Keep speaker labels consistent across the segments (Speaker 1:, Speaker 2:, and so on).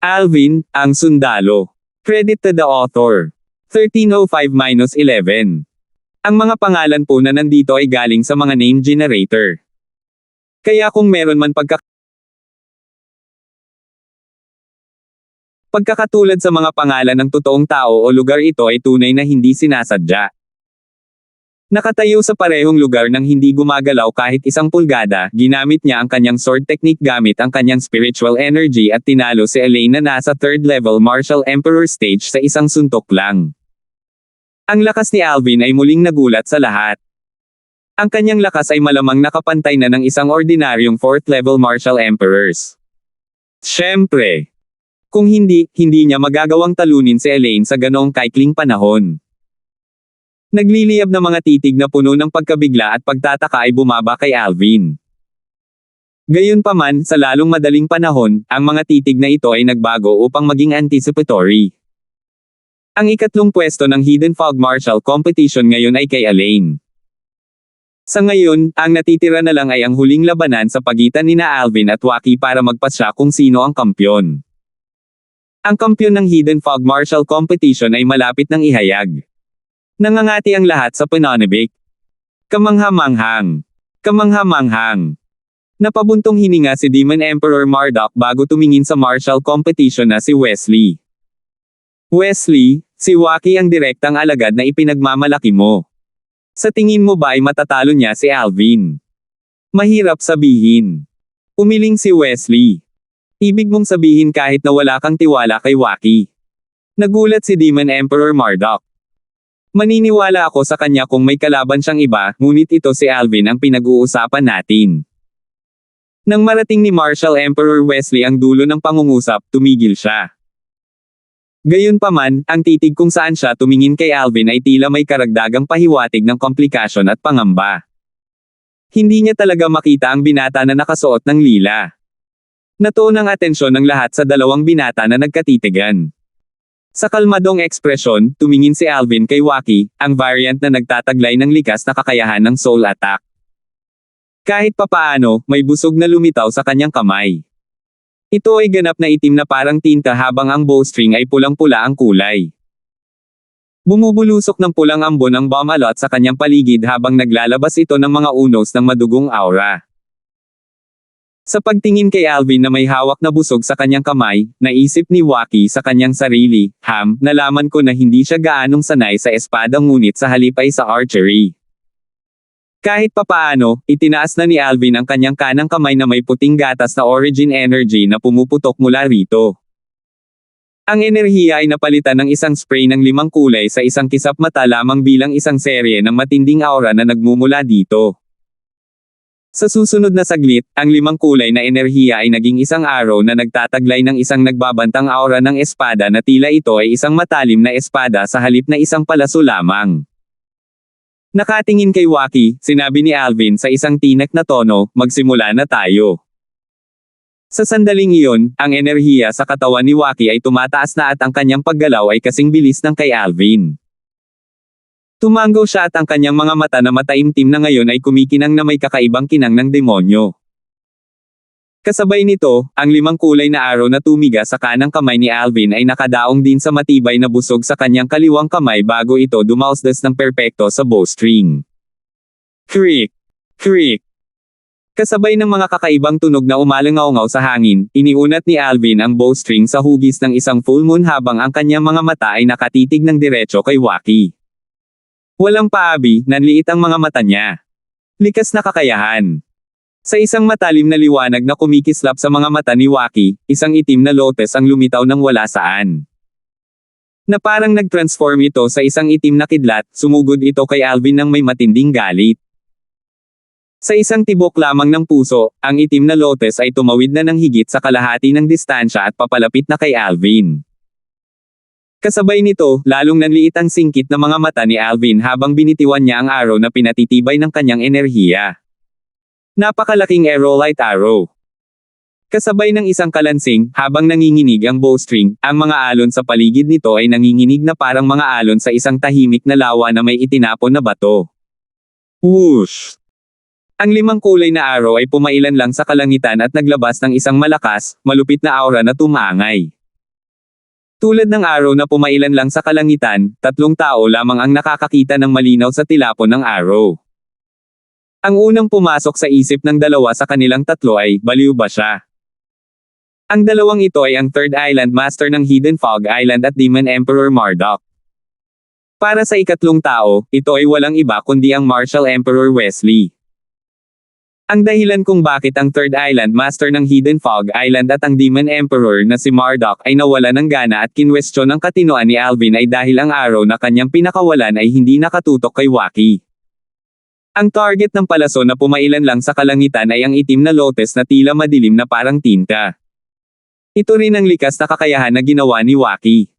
Speaker 1: Alvin, ang sundalo. Credit to the author. 1305-11. Ang mga pangalan po na nandito ay galing sa mga name generator. Kaya kung meron man pagkakatulad sa mga pangalan ng totoong tao o lugar, ito ay tunay na hindi sinasadya. Nakatayo sa parehong lugar nang hindi gumagalaw kahit 1 pulgada, ginamit niya ang kanyang sword technique gamit ang kanyang spiritual energy at tinalo si Elaine na nasa 3rd level martial emperor stage sa isang suntok lang. Ang lakas ni Alvin ay muling nagulat sa lahat. Ang kanyang lakas ay malamang nakapantay na ng isang ordinaryong 4th level martial emperors. Siyempre, kung hindi niya magagawang talunin si Elaine sa ganoong kaikling panahon. Nagliliyab na mga titig na puno ng pagkabigla at pagtataka ay bumaba kay Alvin. Gayunpaman, sa lalong madaling panahon, ang mga titig na ito ay nagbago upang maging anticipatory. Ang ikatlong pwesto ng Hidden Fog Martial Competition ngayon ay kay Elaine. Sa ngayon, ang natitira na lang ay ang huling labanan sa pagitan nina Alvin at Waki para magpasya kung sino ang kampyon. Ang kampyon ng Hidden Fog Martial Competition ay malapit ng ihayag. Nangangati ang lahat sa pananabik. Kamangha-manghang. Kamangha-manghang. Napabuntong hininga si Demon Emperor Marduk bago tumingin sa martial competition na si Wesley. Wesley, si Waki ang direktang alagad na ipinagmamalaki mo. Sa tingin mo ba ay matatalo niya si Alvin? Mahirap sabihin. Umiling si Wesley. Ibig mong sabihin kahit na wala kang tiwala kay Waki. Nagulat si Demon Emperor Marduk. Maniniwala ako sa kanya kung may kalaban siyang iba, ngunit ito si Alvin ang pinag-uusapan natin. Nang marating ni Martial Emperor Wesley ang dulo ng pangungusap, tumigil siya. Gayunpaman, ang titig kung saan siya tumingin kay Alvin ay tila may karagdagang pahiwatig ng komplikasyon at pangamba. Hindi niya talaga makita ang binata na nakasuot ng lila. Natuon ang atensyon ng lahat sa dalawang binata na nagkatitigan. Sa kalmadong ekspresyon, tumingin si Alvin kay Waki, ang variant na nagtataglay ng likas na kakayahan ng soul attack. Kahit papaano, may busog na lumitaw sa kanyang kamay. Ito ay ganap na itim na parang tinta habang ang bowstring ay pulang-pula ang kulay. Bumubulusok ng pulang ambon ang bomb alot sa kanyang paligid habang naglalabas ito ng mga unos ng madugong aura. Sa pagtingin kay Alvin na may hawak na busog sa kanyang kamay, naisip ni Waki sa kanyang sarili, nalaman ko na hindi siya gaanong sanay sa espada ngunit sa halip ay sa archery. Kahit papaano, itinaas na ni Alvin ang kanyang kanang kamay na may puting gatas na origin energy na pumuputok mula rito. Ang enerhiya ay napalitan ng isang spray ng 5 kulay sa isang kisap mata lamang bilang isang serye ng matinding aura na nagmumula dito. Sa susunod na saglit, ang 5 kulay na enerhiya ay naging isang araw na nagtataglay ng isang nagbabantang aura ng espada na tila ito ay isang matalim na espada sa halip na isang palaso lamang. Nakatingin kay Waki, sinabi ni Alvin sa isang tinak na tono, magsimula na tayo. Sa sandaling iyon, ang enerhiya sa katawan ni Waki ay tumataas na at ang kanyang paggalaw ay kasing bilis ng kay Alvin. Tumango siya at ang kanyang mga mata na mataimtim na ngayon ay kumikinang na may kakaibang kinang ng demonyo. Kasabay nito, ang 5 kulay na araw na tumiga sa kanang kamay ni Alvin ay nakadaong din sa matibay na busog sa kanyang kaliwang kamay bago ito dumausdas ng perpekto sa bowstring. Creak! Creak! Kasabay ng mga kakaibang tunog na umalangaw-ngaw sa hangin, iniunat ni Alvin ang bowstring sa hugis ng isang full moon habang ang kanyang mga mata ay nakatitig ng diretso kay Waki. Walang paabi, nanliit ang mga mata niya. Likas na kakayahan. Sa isang matalim na liwanag na kumikislap sa mga mata ni Waki, isang itim na lotus ang lumitaw ng wala saan. Na parang nag-transform ito sa isang itim na kidlat, sumugod ito kay Alvin ng may matinding galit. Sa isang tibok lamang ng puso, ang itim na lotus ay tumawid na ng higit sa kalahati ng distansya at papalapit na kay Alvin. Kasabay nito, lalong nanliit ang singkit na mga mata ni Alvin habang binitiwan niya ang araw na pinatitibay ng kanyang enerhiya. Napakalaking aerolite arrow. Kasabay ng isang kalansing, habang nanginginig ang bowstring, ang mga alon sa paligid nito ay nanginginig na parang mga alon sa isang tahimik na lawa na may itinapon na bato. Whoosh! Ang 5 kulay na arrow ay pumailan lang sa kalangitan at naglabas ng isang malakas, malupit na aura na tumangay. Tulad ng araw na pumailan lang sa kalangitan, 3 tao lamang ang nakakakita ng malinaw sa tilapon ng araw. Ang unang pumasok sa isip ng dalawa sa kanilang tatlo ay, baliw ba siya? Ang dalawang ito ay ang Third Island Master ng Hidden Fog Island at Demon Emperor Marduk. Para sa ikatlong tao, ito ay walang iba kundi ang Martial Emperor Wesley. Ang dahilan kung bakit ang Third Island Master ng Hidden Fog Island at ang Demon Emperor na si Marduk ay nawala ng gana at kinwestiyon ng katinoan ni Alvin ay dahil ang araw na kanyang pinakawalan ay hindi nakatutok kay Waki. Ang target ng palaso na pumailan lang sa kalangitan ay ang itim na lotus na tila madilim na parang tinta. Ito rin ang likas na kakayahan na ginawa ni Waki.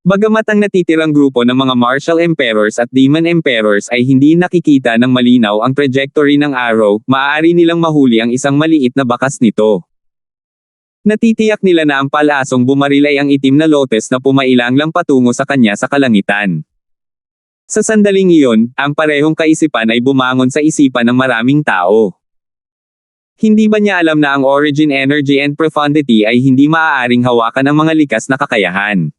Speaker 1: Bagamat ang natitirang grupo ng mga Martial Emperors at Demon Emperors ay hindi nakikita ng malinaw ang trajectory ng araw, maaari nilang mahuli ang isang maliit na bakas nito. Natitiyak nila na ang palasong bumaril ay ang itim na lotus na pumailang lang patungo sa kanya sa kalangitan. Sa sandaling iyon, ang parehong kaisipan ay bumangon sa isipan ng maraming tao. Hindi ba niya alam na ang origin energy and profundity ay hindi maaaring hawakan ng mga likas na kakayahan?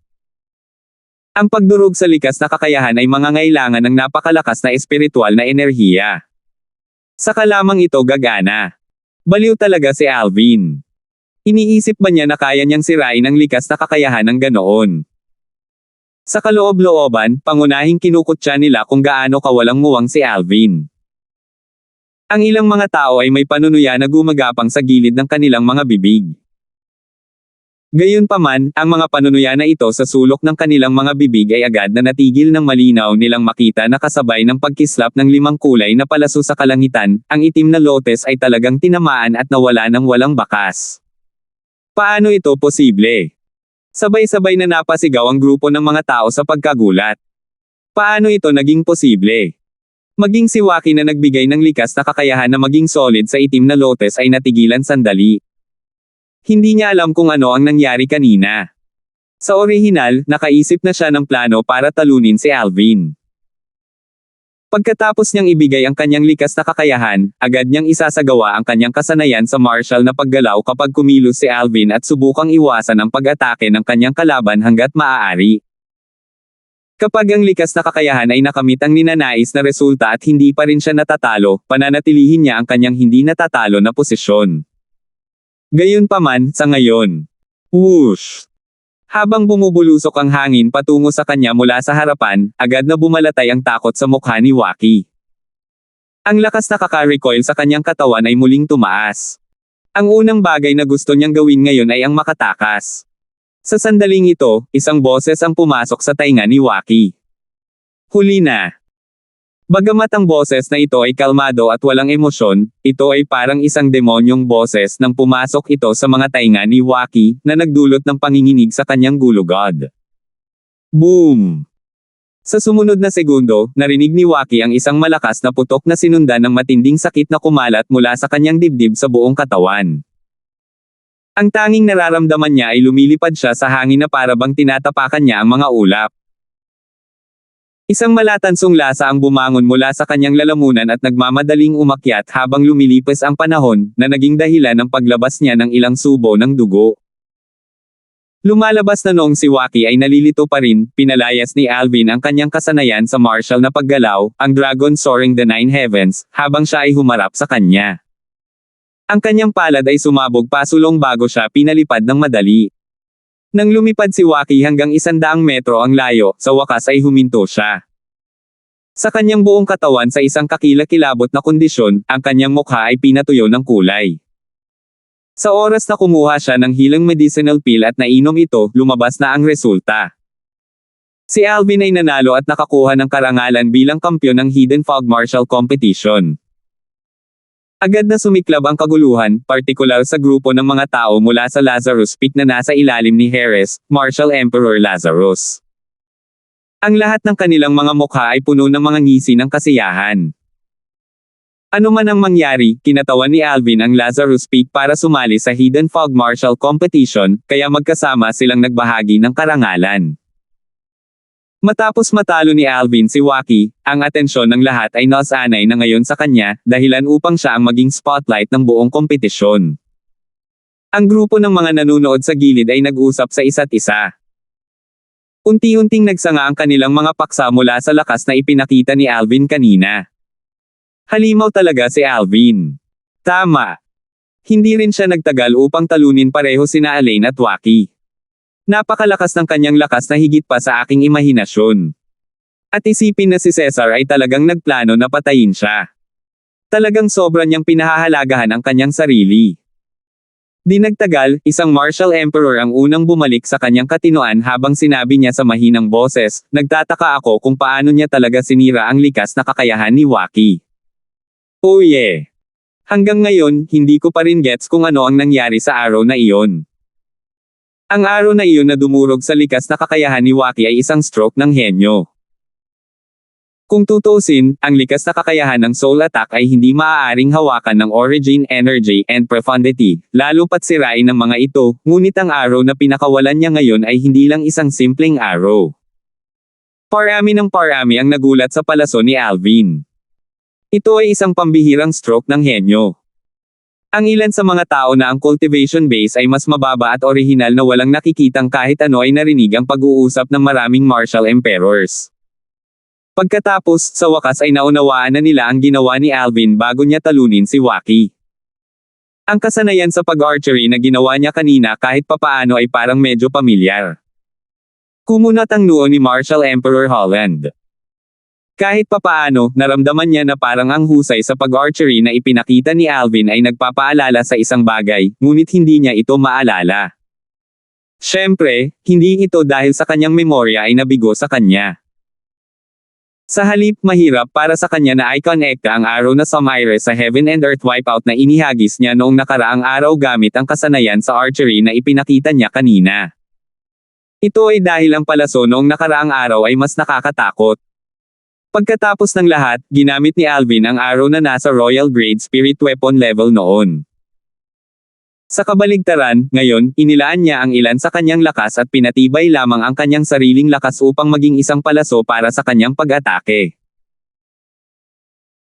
Speaker 1: Ang pagdurog sa likas na kakayahan ay mangangailangan ng napakalakas na espiritual na enerhiya. Saka lamang ito gagana. Baliw talaga si Alvin. Iniisip ba niya na kaya niyang sirain ang likas na kakayahan ng ganoon? Sa kaloob-looban, pangunahing kinukutya nila kung gaano kawalang muwang si Alvin. Ang ilang mga tao ay may panunuya na gumagapang sa gilid ng kanilang mga bibig. Gayunpaman, ang mga panunuya na ito sa sulok ng kanilang mga bibig ay agad na natigil ng malinaw nilang makita na kasabay ng pagkislap ng 5 kulay na palaso sa kalangitan, ang itim na lotus ay talagang tinamaan at nawala ng walang bakas. Paano ito posible? Sabay-sabay na napasigaw ang grupo ng mga tao sa pagkagulat. Paano ito naging posible? Maging si Waki na nagbigay ng likas na kakayahan na maging solid sa itim na lotus ay natigilan sandali. Hindi niya alam kung ano ang nangyari kanina. Sa orihinal, nakaisip na siya ng plano para talunin si Alvin. Pagkatapos niyang ibigay ang kanyang likas na kakayahan, agad niyang isasagawa ang kanyang kasanayan sa martial na paggalaw kapag kumilos si Alvin at subukang iwasan ang pag-atake ng kanyang kalaban hanggat maaari. Kapag ang likas na kakayahan ay nakamit ang ninanais na resulta at hindi pa rin siya natatalo, pananatilihin niya ang kanyang hindi natatalo na posisyon. Gayunpaman, sa ngayon. Whoosh! Habang bumubulusok ang hangin patungo sa kanya mula sa harapan, agad na bumalatay ang takot sa mukha ni Waki. Ang lakas na kaka-recoil sa kanyang katawan ay muling tumaas. Ang unang bagay na gusto niyang gawin ngayon ay ang makatakas. Sa sandaling ito, isang boses ang pumasok sa tainga ni Waki. Huli na! Bagamat ang boses na ito ay kalmado at walang emosyon, ito ay parang isang demonyong boses nang pumasok ito sa mga tainga ni Waki, na nagdulot ng panginginig sa kanyang gulugod. Boom! Sa sumunod na segundo, narinig ni Waki ang isang malakas na putok na sinundan ng matinding sakit na kumalat mula sa kanyang dibdib sa buong katawan. Ang tanging nararamdaman niya ay lumilipad siya sa hangin na parabang tinatapakan niya ang mga ulap. Isang malatansong lasa ang bumangon mula sa kanyang lalamunan at nagmamadaling umakyat habang lumilipas ang panahon, na naging dahilan ng paglabas niya ng ilang subo ng dugo. Lumalabas na noong si Waki ay nalilito pa rin, pinalayas ni Alvin ang kanyang kasanayan sa martial na paggalaw, ang Dragon Soaring the Nine Heavens, habang siya ay humarap sa kanya. Ang kanyang palad ay sumabog pasulong bago siya pinalipad ng madali. Nang lumipad si Waki hanggang 100 metro ang layo, sa wakas ay huminto siya. Sa kanyang buong katawan sa isang kakilakilabot na kondisyon, ang kanyang mukha ay pinatuyo ng kulay. Sa oras na kumuha siya ng hilang medicinal pill at nainom ito, lumabas na ang resulta. Si Alvin ay nanalo at nakakuha ng karangalan bilang kampyon ng Hidden Fog Martial Competition. Agad na sumiklab ang kaguluhan, partikular sa grupo ng mga tao mula sa Lazarus Peak na nasa ilalim ni Heres, Martial Emperor Lazarus. Ang lahat ng kanilang mga mukha ay puno ng mga ngisi ng kasiyahan. Ano man ang mangyari, kinatawan ni Alvin ang Lazarus Peak para sumali sa Hidden Fog Martial Competition, kaya magkasama silang nagbahagi ng karangalan. Matapos matalo ni Alvin si Waki, ang atensyon ng lahat ay nasanay na ngayon sa kanya, dahilan upang siya ang maging spotlight ng buong kompetisyon. Ang grupo ng mga nanunood sa gilid ay nag-usap sa isa't isa. Unti-unting nagsanga ang kanilang mga paksa mula sa lakas na ipinakita ni Alvin kanina. Halimaw talaga si Alvin. Tama. Hindi rin siya nagtagal upang talunin pareho sina Elaine at Waki. Napakalakas ng kanyang lakas na higit pa sa aking imahinasyon. At isipin na si Cesar ay talagang nagplano na patayin siya. Talagang sobra niyang pinahahalagahan ang kanyang sarili. Di nagtagal, isang martial emperor ang unang bumalik sa kanyang katinoan habang sinabi niya sa mahinang boses, nagtataka ako kung paano niya talaga sinira ang likas na kakayahan ni Waki. Oh yeah. Hanggang ngayon, hindi ko pa rin gets kung ano ang nangyari sa araw na iyon. Ang araw na iyon na dumurog sa likas na kakayahan ni Waki ay isang stroke ng henyo. Kung tutuusin, ang likas na kakayahan ng soul attack ay hindi maaaring hawakan ng origin, energy, and profundity, lalo pat sirain ng mga ito, ngunit ang arrow na pinakawalan niya ngayon ay hindi lang isang simpleng arrow. Parami ng parami ang nagulat sa palaso ni Alvin. Ito ay isang pambihirang stroke ng henyo. Ang ilan sa mga tao na ang cultivation base ay mas mababa at orihinal na walang nakikitang kahit ano ay narinig ang pag-uusap ng maraming martial emperors. Pagkatapos, sa wakas ay naunawaan na nila ang ginawa ni Alvin bago niya talunin si Waki. Ang kasanayan sa pag-archery na ginawa niya kanina kahit papaano ay parang medyo pamilyar. Kumunat ang noo ni Martial Emperor Holland. Kahit papaano, naramdaman niya na parang ang husay sa pag-archery na ipinakita ni Alvin ay nagpapaalala sa isang bagay, ngunit hindi niya ito maalala. Siyempre, hindi ito dahil sa kanyang memorya ay nabigo sa kanya. Sa halip, mahirap para sa kanya na i-connecta ang araw na Samire sa Heaven and Earth wipeout na inihagis niya noong nakaraang araw gamit ang kasanayan sa archery na ipinakita niya kanina. Ito ay dahil ang palaso noong nakaraang araw ay mas nakakatakot. Pagkatapos ng lahat, ginamit ni Alvin ang arrow na nasa Royal Grade Spirit Weapon level noon. Sa kabaligtaran, ngayon, inilaan niya ang ilan sa kanyang lakas at pinatibay lamang ang kanyang sariling lakas upang maging isang palaso para sa kanyang pag-atake.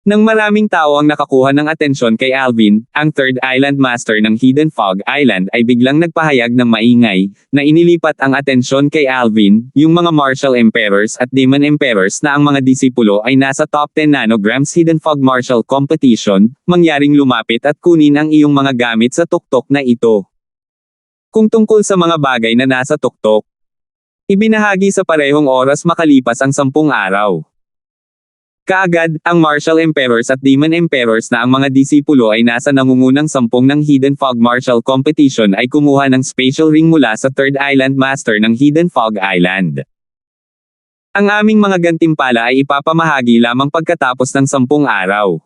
Speaker 1: Nang maraming tao ang nakakuha ng atensyon kay Alvin, ang Third Island Master ng Hidden Fog Island ay biglang nagpahayag ng maingay, na inilipat ang atensyon kay Alvin, yung mga Martial Emperors at Demon Emperors na ang mga disipulo ay nasa top 10 nanograms Hidden Fog Martial Competition, mangyaring lumapit at kunin ang iyong mga gamit sa tuktok na ito. Kung tungkol sa mga bagay na nasa tuktok, ibinahagi sa parehong oras makalipas ang 10 araw. Kaagad, ang Martial Emperors at Demon Emperors na ang mga disipulo ay nasa nangungunang 10 ng Hidden Fog Martial Competition ay kumuha ng Spatial Ring mula sa Third Island Master ng Hidden Fog Island. Ang aming mga gantimpala ay ipapamahagi lamang pagkatapos ng 10 araw.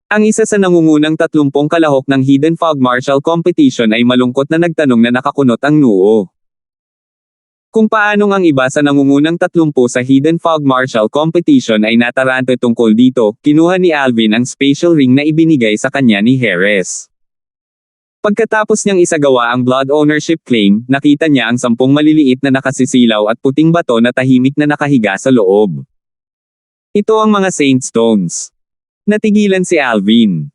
Speaker 1: Ang isa sa nangungunang 30 kalahok ng Hidden Fog Martial Competition ay malungkot na nagtanong na nakakunot ang noo. Kung paanong ang iba sa nangungunang 30 sa Hidden Fog Martial Competition ay natarante tungkol dito, kinuha ni Alvin ang Spatial Ring na ibinigay sa kanya ni Heres. Pagkatapos niyang isagawa ang Blood Ownership Claim, nakita niya ang 10 maliliit na nakasisilaw at puting bato na tahimik na nakahiga sa loob. Ito ang mga Saint Stones. Natigilan si Alvin.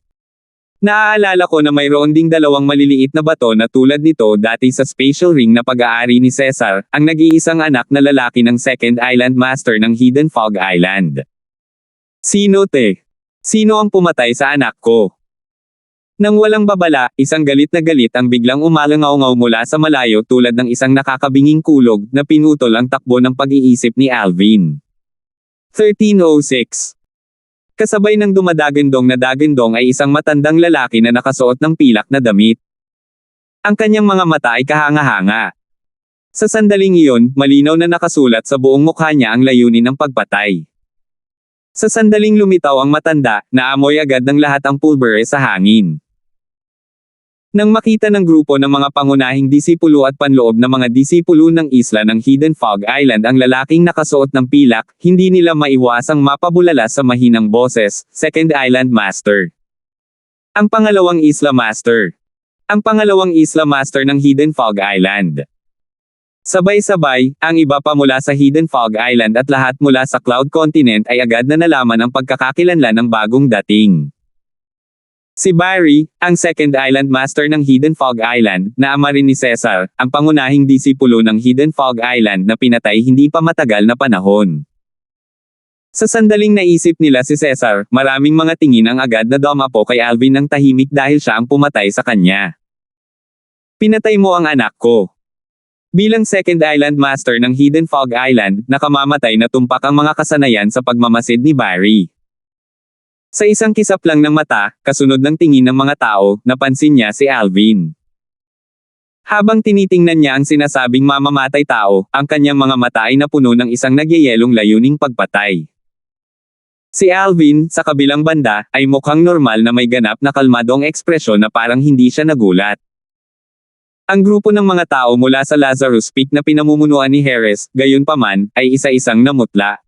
Speaker 1: Naaalala ko na mayroon ding 2 maliliit na bato na tulad nito dati sa Spatial Ring na pag-aari ni Cesar, ang nag-iisang anak na lalaki ng Second Island Master ng Hidden Fog Island. Sino te? Sino ang pumatay sa anak ko? Nang walang babala, isang galit na galit ang biglang umalangaw-ngaw mula sa malayo tulad ng isang nakakabinging kulog na pinutol ang takbo ng pag-iisip ni Alvin. 1306 Kasabay ng dumadagandong na dagandong ay isang matandang lalaki na nakasuot ng pilak na damit. Ang kanyang mga mata ay kahanga-hanga. Sa sandaling iyon, malinaw na nakasulat sa buong mukha niya ang layunin ng pagpatay. Sa sandaling lumitaw ang matanda, naamoy agad ng lahat ang pulbere sa hangin. Nang makita ng grupo ng mga pangunahing disipulo at panloob na mga disipulo ng isla ng Hidden Fog Island ang lalaking nakasuot ng pilak, hindi nila maiwasang mapabulala sa mahinang boses, Second Island Master. Ang pangalawang Isla Master. Ang pangalawang Isla Master ng Hidden Fog Island. Sabay-sabay, ang iba pa mula sa Hidden Fog Island at lahat mula sa Cloud Continent ay agad na nalaman ang pagkakakilanlan ng bagong dating. Si Barry, ang second island master ng Hidden Fog Island, na ama rin ni Cesar, ang pangunahing disipulo ng Hidden Fog Island na pinatay hindi pa matagal na panahon. Sa sandaling naisip nila si Cesar, maraming mga tingin ang agad na dumapo kay Alvin ng tahimik dahil siya ang pumatay sa kanya. Pinatay mo ang anak ko. Bilang second island master ng Hidden Fog Island, nakamamatay na tumpak ang mga kasanayan sa pagmamasid ni Barry. Sa isang kisap lang ng mata, kasunod ng tingin ng mga tao, napansin niya si Alvin. Habang tinitingnan niya ang sinasabing mamamatay tao, ang kanyang mga mata ay napuno ng isang nagyayelong layuning pagpatay. Si Alvin, sa kabilang banda, ay mukhang normal na may ganap na kalmadong ekspresyon na parang hindi siya nagulat. Ang grupo ng mga tao mula sa Lazarus Peak na pinamumunuan ni Harris, gayunpaman, ay isa-isang namutla.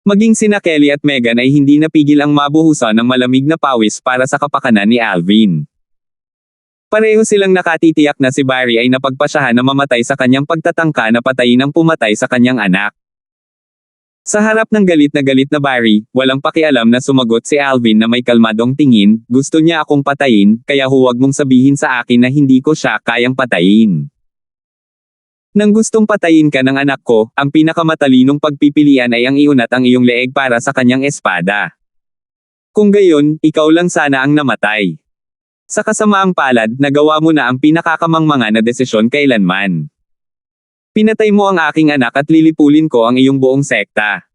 Speaker 1: Maging sina Kelly at Megan ay hindi napigil ang mabuhusan ng malamig na pawis para sa kapakanan ni Alvin. Pareho silang nakatitiyak na si Barry ay napagpasyahan na mamatay sa kanyang pagtatangka na patayin ang pumatay sa kanyang anak. Sa harap ng galit na Barry, walang pakialam na sumagot si Alvin na may kalmadong tingin, gusto niya akong patayin, kaya huwag mong sabihin sa akin na hindi ko siya kayang patayin. Nang gustong patayin ka ng anak ko, ang pinakamatalinong pagpipilian ay ang iunat ang iyong leeg para sa kanyang espada. Kung gayon, ikaw lang sana ang namatay. Sa kasamaang palad, nagawa mo na ang pinakakamangmanga na desisyon kailanman. Pinatay mo ang aking anak at lilipulin ko ang iyong buong sekta.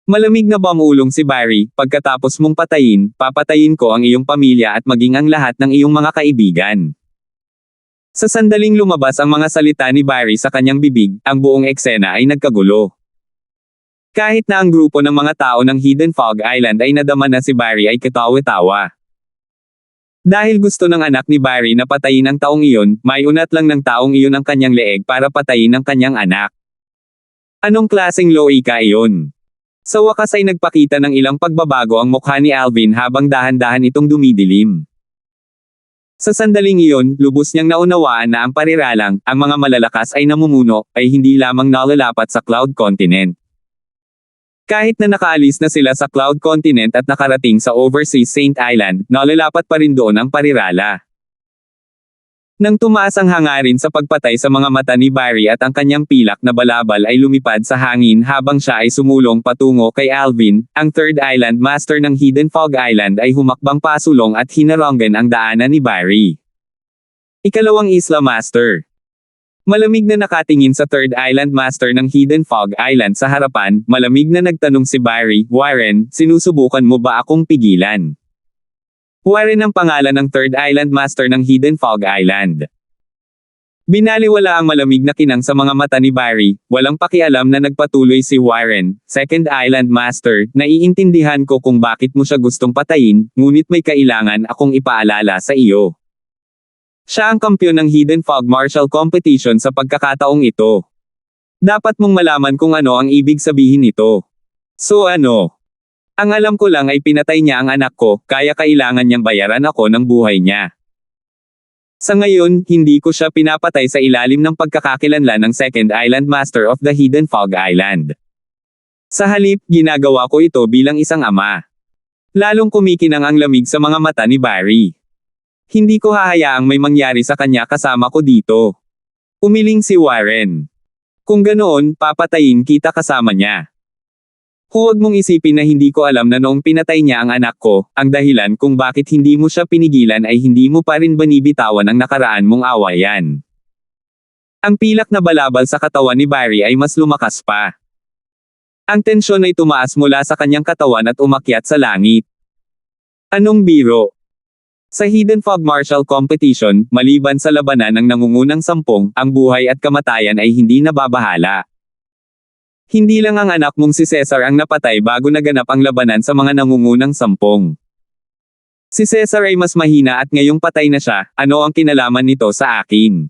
Speaker 1: Malamig na bumulong si Barry, pagkatapos mong patayin, papatayin ko ang iyong pamilya at maging ang lahat ng iyong mga kaibigan. Sa sandaling lumabas ang mga salita ni Barry sa kanyang bibig, ang buong eksena ay nagkagulo. Kahit na ang grupo ng mga tao ng Hidden Fog Island ay nadama na si Barry ay katawa-tawa. Dahil gusto ng anak ni Barry na patayin ang taong iyon, may unat lang ng taong iyon ang kanyang leeg para patayin ang kanyang anak. Anong klaseng loika iyon? Sa wakas ay nagpakita ng ilang pagbabago ang mukha ni Alvin habang dahan-dahan itong dumidilim. Sa sandaling iyon, lubos niyang naunawaan na ang pariralang, ang mga malalakas ay namumuno, ay hindi lamang nalalapat sa Cloud Continent. Kahit na nakaalis na sila sa Cloud Continent at nakarating sa Overseas Saint Island, nalalapat pa rin doon ang parirala. Nang tumaas ang hangarin sa pagpatay sa mga mata ni Barry at ang kanyang pilak na balabal ay lumipad sa hangin habang siya ay sumulong patungo kay Alvin, ang third island master ng Hidden Fog Island ay humakbang pasulong at hinaronggan ang daanan ni Barry. Ikalawang Isla Master. Malamig na nakatingin sa third island master ng Hidden Fog Island sa harapan, malamig na nagtanong si Barry, Warren, sinusubukan mo ba akong pigilan? Warren ang pangalan ng third island master ng Hidden Fog Island. Binaliwala ang malamig na kinang sa mga mata ni Barry, walang pakialam na nagpatuloy si Warren, second island master, naiintindihan ko kung bakit mo siya gustong patayin, ngunit may kailangan akong ipaalala sa iyo. Siya ang kampyon ng Hidden Fog Martial Competition sa pagkakataong ito. Dapat mong malaman kung ano ang ibig sabihin nito. So ano? Ang alam ko lang ay pinatay niya ang anak ko, kaya kailangan niyang bayaran ako ng buhay niya. Sa ngayon, hindi ko siya pinapatay sa ilalim ng pagkakakilanlan ng Second Island Master of the Hidden Fog Island. Sa halip, ginagawa ko ito bilang isang ama. Lalong kumikinang ang lamig sa mga mata ni Barry. Hindi ko hahayaang may mangyari sa kanya kasama ko dito. Umiling si Warren. Kung ganoon, papatayin kita kasama niya. Huwag mong isipin na hindi ko alam na noong pinatay niya ang anak ko, ang dahilan kung bakit hindi mo siya pinigilan ay hindi mo pa rin binibitawan ang nakaraan mong awayan. Ang pilak na balabal sa katawan ni Barry ay mas lumakas pa. Ang tensyon ay tumaas mula sa kanyang katawan at umakyat sa langit. Anong biro? Sa Hidden Fog Martial Competition, maliban sa labanan ng nangungunang 10, ang buhay at kamatayan ay hindi nababahala. Hindi lang ang anak mong si Cesar ang napatay bago naganap ang labanan sa mga nangungunang 10. Si Cesar ay mas mahina at ngayong patay na siya, ano ang kinalaman nito sa akin?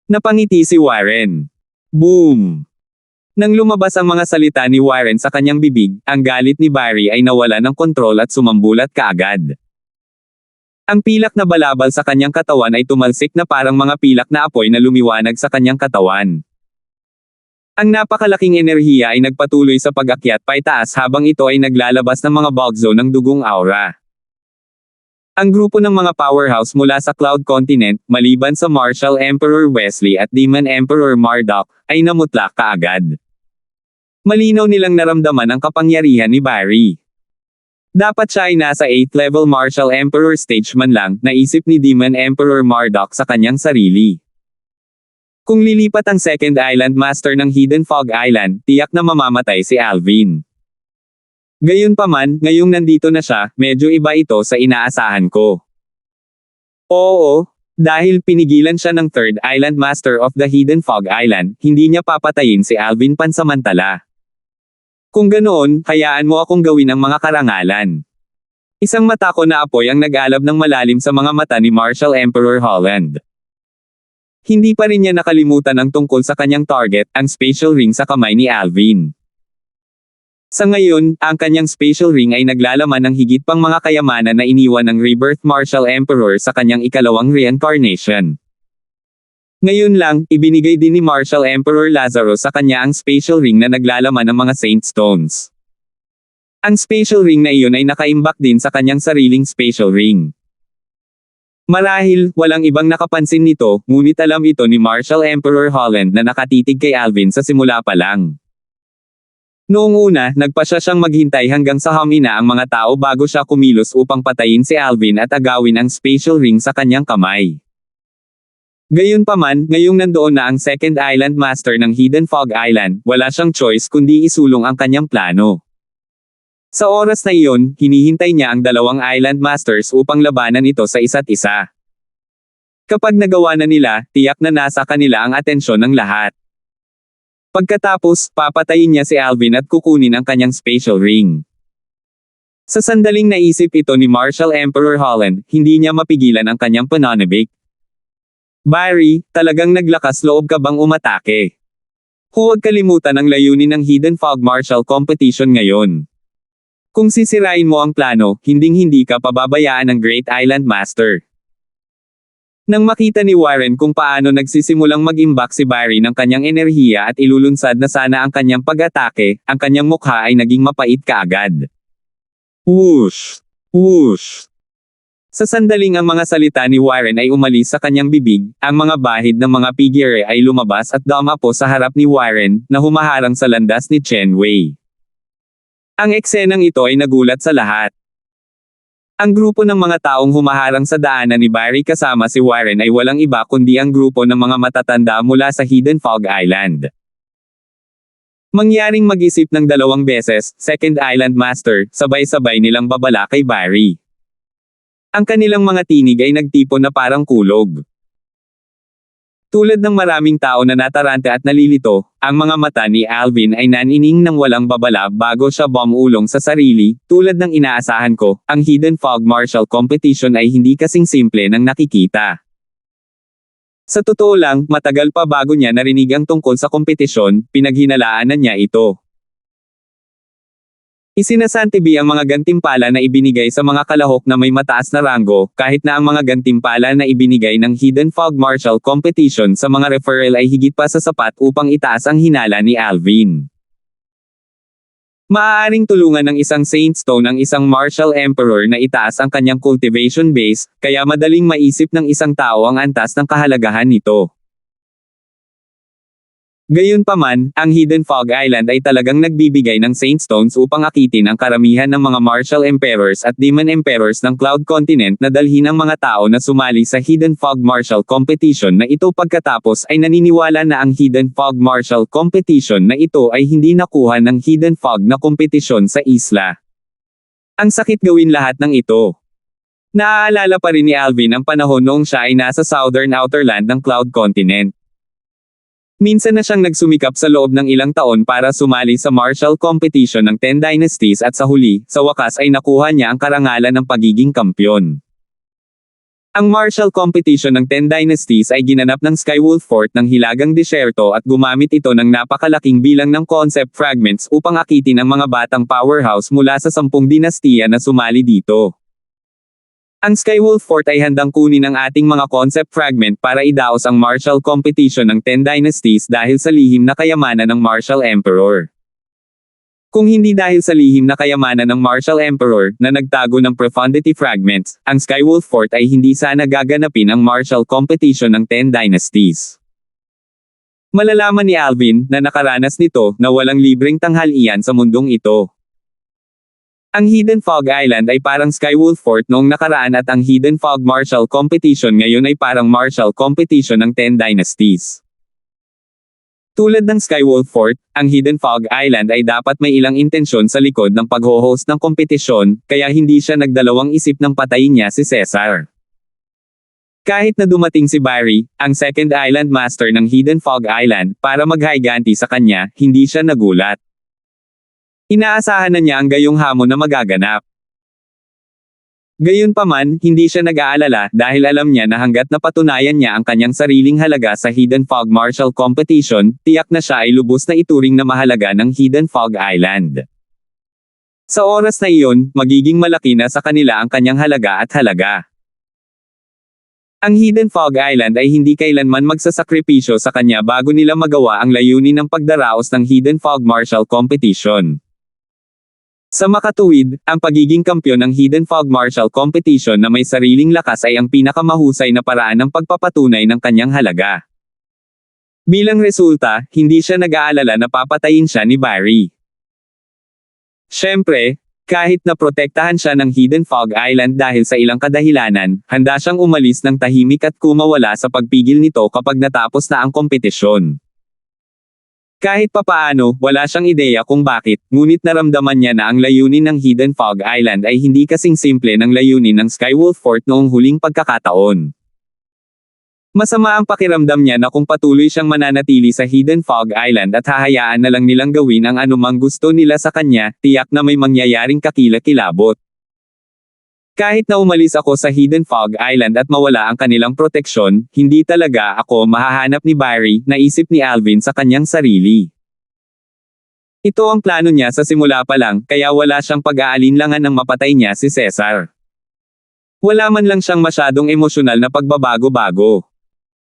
Speaker 1: Napangiti si Warren. Boom! Nang lumabas ang mga salita ni Warren sa kanyang bibig, ang galit ni Barry ay nawala ng kontrol at sumambulat kaagad. Ang pilak na balabal sa kanyang katawan ay tumalsik na parang mga pilak na apoy na lumiwanag sa kanyang katawan. Ang napakalaking enerhiya ay nagpatuloy sa pag-akyat paitaas habang ito ay naglalabas ng mga bulk zone ng dugong aura. Ang grupo ng mga powerhouse mula sa Cloud Continent, maliban sa Martial Emperor Wesley at Demon Emperor Marduk, ay namutlak kaagad. Malinaw nilang naramdaman ang kapangyarihan ni Barry. Dapat siya ay nasa 8th level Martial Emperor stage man lang, naisip ni Demon Emperor Marduk sa kanyang sarili. Kung lilipat ang second Island Master ng Hidden Fog Island, tiyak na mamamatay si Alvin. Gayunpaman, ngayong nandito na siya, medyo iba ito sa inaasahan ko. Oo, dahil pinigilan siya ng third Island Master of the Hidden Fog Island, hindi niya papatayin si Alvin pansamantala. Kung ganoon, hayaan mo akong gawin ang mga karangalan. Isang mata ko na apoy ang nag-alab ng malalim sa mga mata ni Martial Emperor Holland. Hindi pa rin niya nakalimutan ang tungkol sa kanyang target, ang spatial ring sa kamay ni Alvin. Sa ngayon, ang kanyang spatial ring ay naglalaman ng higit pang mga kayamanan na iniwan ng Rebirth Martial Emperor sa kanyang ikalawang reincarnation. Ngayon lang, ibinigay din ni Martial Emperor Lazarus sa kanya ang spatial ring na naglalaman ng mga Saint Stones. Ang spatial ring na iyon ay nakaimbak din sa kanyang sariling spatial ring. Marahil, walang ibang nakapansin nito, ngunit alam ito ni Martial Emperor Holland na nakatitig kay Alvin sa simula pa lang. Noong una, nagpasya siyang maghintay hanggang sa humina ang mga tao bago siya kumilos upang patayin si Alvin at agawin ang spatial ring sa kanyang kamay. Gayunpaman, ngayong nandoon na ang second Island Master ng Hidden Fog Island, wala siyang choice kundi isulong ang kanyang plano. Sa oras na iyon, hinihintay niya ang dalawang Island Masters upang labanan ito sa isa't isa. Kapag nagawa na nila, tiyak na nasa kanila ang atensyon ng lahat. Pagkatapos, papatayin niya si Alvin at kukunin ang kanyang spatial ring. Sa sandaling naisip ito ni Martial Emperor Holland, hindi niya mapigilan ang kanyang pananabik. Barry, talagang naglakas loob ka bang umatake? Huwag kalimutan ang layunin ng Hidden Fog Martial Competition ngayon. Kung sisirain mo ang plano, hinding-hindi ka pababayaan ng Great Island Master. Nang makita ni Warren kung paano nagsisimulang mag-imbak si Barry ng kanyang enerhiya at ilulunsad na sana ang kanyang pag-atake, ang kanyang mukha ay naging mapait kaagad. Whoosh! Whoosh! Sa sandaling ang mga salita ni Warren ay umalis sa kanyang bibig, ang mga bahid ng mga figure ay lumabas at dumapo sa harap ni Warren, na humaharang sa landas ni Chen Wei. Ang eksenang ito ay nagulat sa lahat. Ang grupo ng mga taong humaharang sa daanan ni Barry kasama si Warren ay walang iba kundi ang grupo ng mga matatanda mula sa Hidden Fog Island. Mangyaring mag-isip ng 2 beses, Second Island Master, sabay-sabay nilang babala kay Barry. Ang kanilang mga tinig ay nagtipon na parang kulog. Tulad ng maraming tao na natarante at nalilito, ang mga mata ni Alvin ay nanining ng walang babala bago siya bumulong sa sarili. Tulad ng inaasahan ko, ang Hidden Fog Martial Competition ay hindi kasing simple ng nakikita. Sa totoo lang, matagal pa bago niya narinig ang tungkol sa kompetisyon, pinaghinalaanan niya ito. Isinasantibi ang mga gantimpala na ibinigay sa mga kalahok na may mataas na ranggo, kahit na ang mga gantimpala na ibinigay ng Hidden Fog Martial Competition sa mga referral ay higit pa sa sapat upang itaas ang hinala ni Alvin. Maaaring tulungan ng isang Saint Stone ang isang Martial Emperor na itaas ang kanyang cultivation base, kaya madaling maisip ng isang tao ang antas ng kahalagahan nito. Gayunpaman, ang Hidden Fog Island ay talagang nagbibigay ng Saint Stones upang akitin ang karamihan ng mga Martial Emperors at Demon Emperors ng Cloud Continent na dalhin ang mga tao na sumali sa Hidden Fog Martial Competition na ito pagkatapos ay naniniwala na ang Hidden Fog Martial Competition na ito ay hindi nakuha ng Hidden Fog na kompetisyon sa isla. Ang sakit gawin lahat ng ito. Naaalala pa rin ni Alvin ang panahon noong siya ay nasa Southern Outerland ng Cloud Continent. Minsan na siyang nagsumikap sa loob ng ilang taon para sumali sa martial competition ng 10 Dynasties at sa huli, sa wakas ay nakuha niya ang karangalan ng pagiging kampyon. Ang martial competition ng 10 Dynasties ay ginanap ng Skywolf Fort ng Hilagang Disyerto at gumamit ito ng napakalaking bilang ng concept fragments upang akitin ang mga batang powerhouse mula sa 10 dinastiya na sumali dito. Ang Skywolf Fort ay handang kunin ang ating mga concept fragment para idaos ang martial competition ng 10 Dynasties dahil sa lihim na kayamanan ng Martial Emperor. Kung hindi dahil sa lihim na kayamanan ng Martial Emperor na nagtago ng Profundity Fragments, ang Skywolf Fort ay hindi sana gaganapin ang martial competition ng 10 Dynasties. Malalaman ni Alvin na nakaranas nito na walang libreng tanghalian sa mundong ito. Ang Hidden Fog Island ay parang Skywolf Fort noong nakaraan at ang Hidden Fog Martial Competition ngayon ay parang martial competition ng 10 Dynasties. Tulad ng Skywolf Fort, ang Hidden Fog Island ay dapat may ilang intensyon sa likod ng pag-host ng kompetisyon, kaya hindi siya nagdalawang isip nang patayin niya si Caesar. Kahit na dumating si Barry, ang second island master ng Hidden Fog Island, para maghayganti sa kanya, hindi siya nagulat. Inaasahan na niya ang gayong hamon na magaganap. Gayunpaman, hindi siya nag-aalala dahil alam niya na hanggat napatunayan niya ang kanyang sariling halaga sa Hidden Fog Martial Competition, tiyak na siya ay lubos na ituring na mahalaga ng Hidden Fog Island. Sa oras na iyon, magiging malaki na sa kanila ang kanyang halaga at halaga. Ang Hidden Fog Island ay hindi kailanman magsasakripisyo sa kanya bago nila magawa ang layunin ng pagdaraos ng Hidden Fog Martial Competition. Sa makatuwid, ang pagiging kampyon ng Hidden Fog Martial Competition na may sariling lakas ay ang pinakamahusay na paraan ng pagpapatunay ng kanyang halaga. Bilang resulta, hindi siya nag-aalala na papatayin siya ni Barry. Siyempre, kahit na protektahan siya ng Hidden Fog Island dahil sa ilang kadahilanan, handa siyang umalis ng tahimik at kumawala sa pagpigil nito kapag natapos na ang kompetisyon. Kahit papaano, wala siyang ideya kung bakit, ngunit naramdaman niya na ang layunin ng Hidden Fog Island ay hindi kasing simple ng layunin ng Skywolf Fort noong huling pagkakataon. Masama ang pakiramdam niya na kung patuloy siyang mananatili sa Hidden Fog Island at hahayaan na lang nilang gawin ang anumang gusto nila sa kanya, tiyak na may mangyayaring kakilakilabot. Kahit na umalis ako sa Hidden Fog Island at mawala ang kanilang proteksyon, hindi talaga ako mahahanap ni Barry, naisip ni Alvin sa kanyang sarili. Ito ang plano niya sa simula pa lang, kaya wala siyang pag-aalinlangan nang mapatay niya si Caesar. Wala man lang siyang masyadong emosyonal na pagbabago-bago.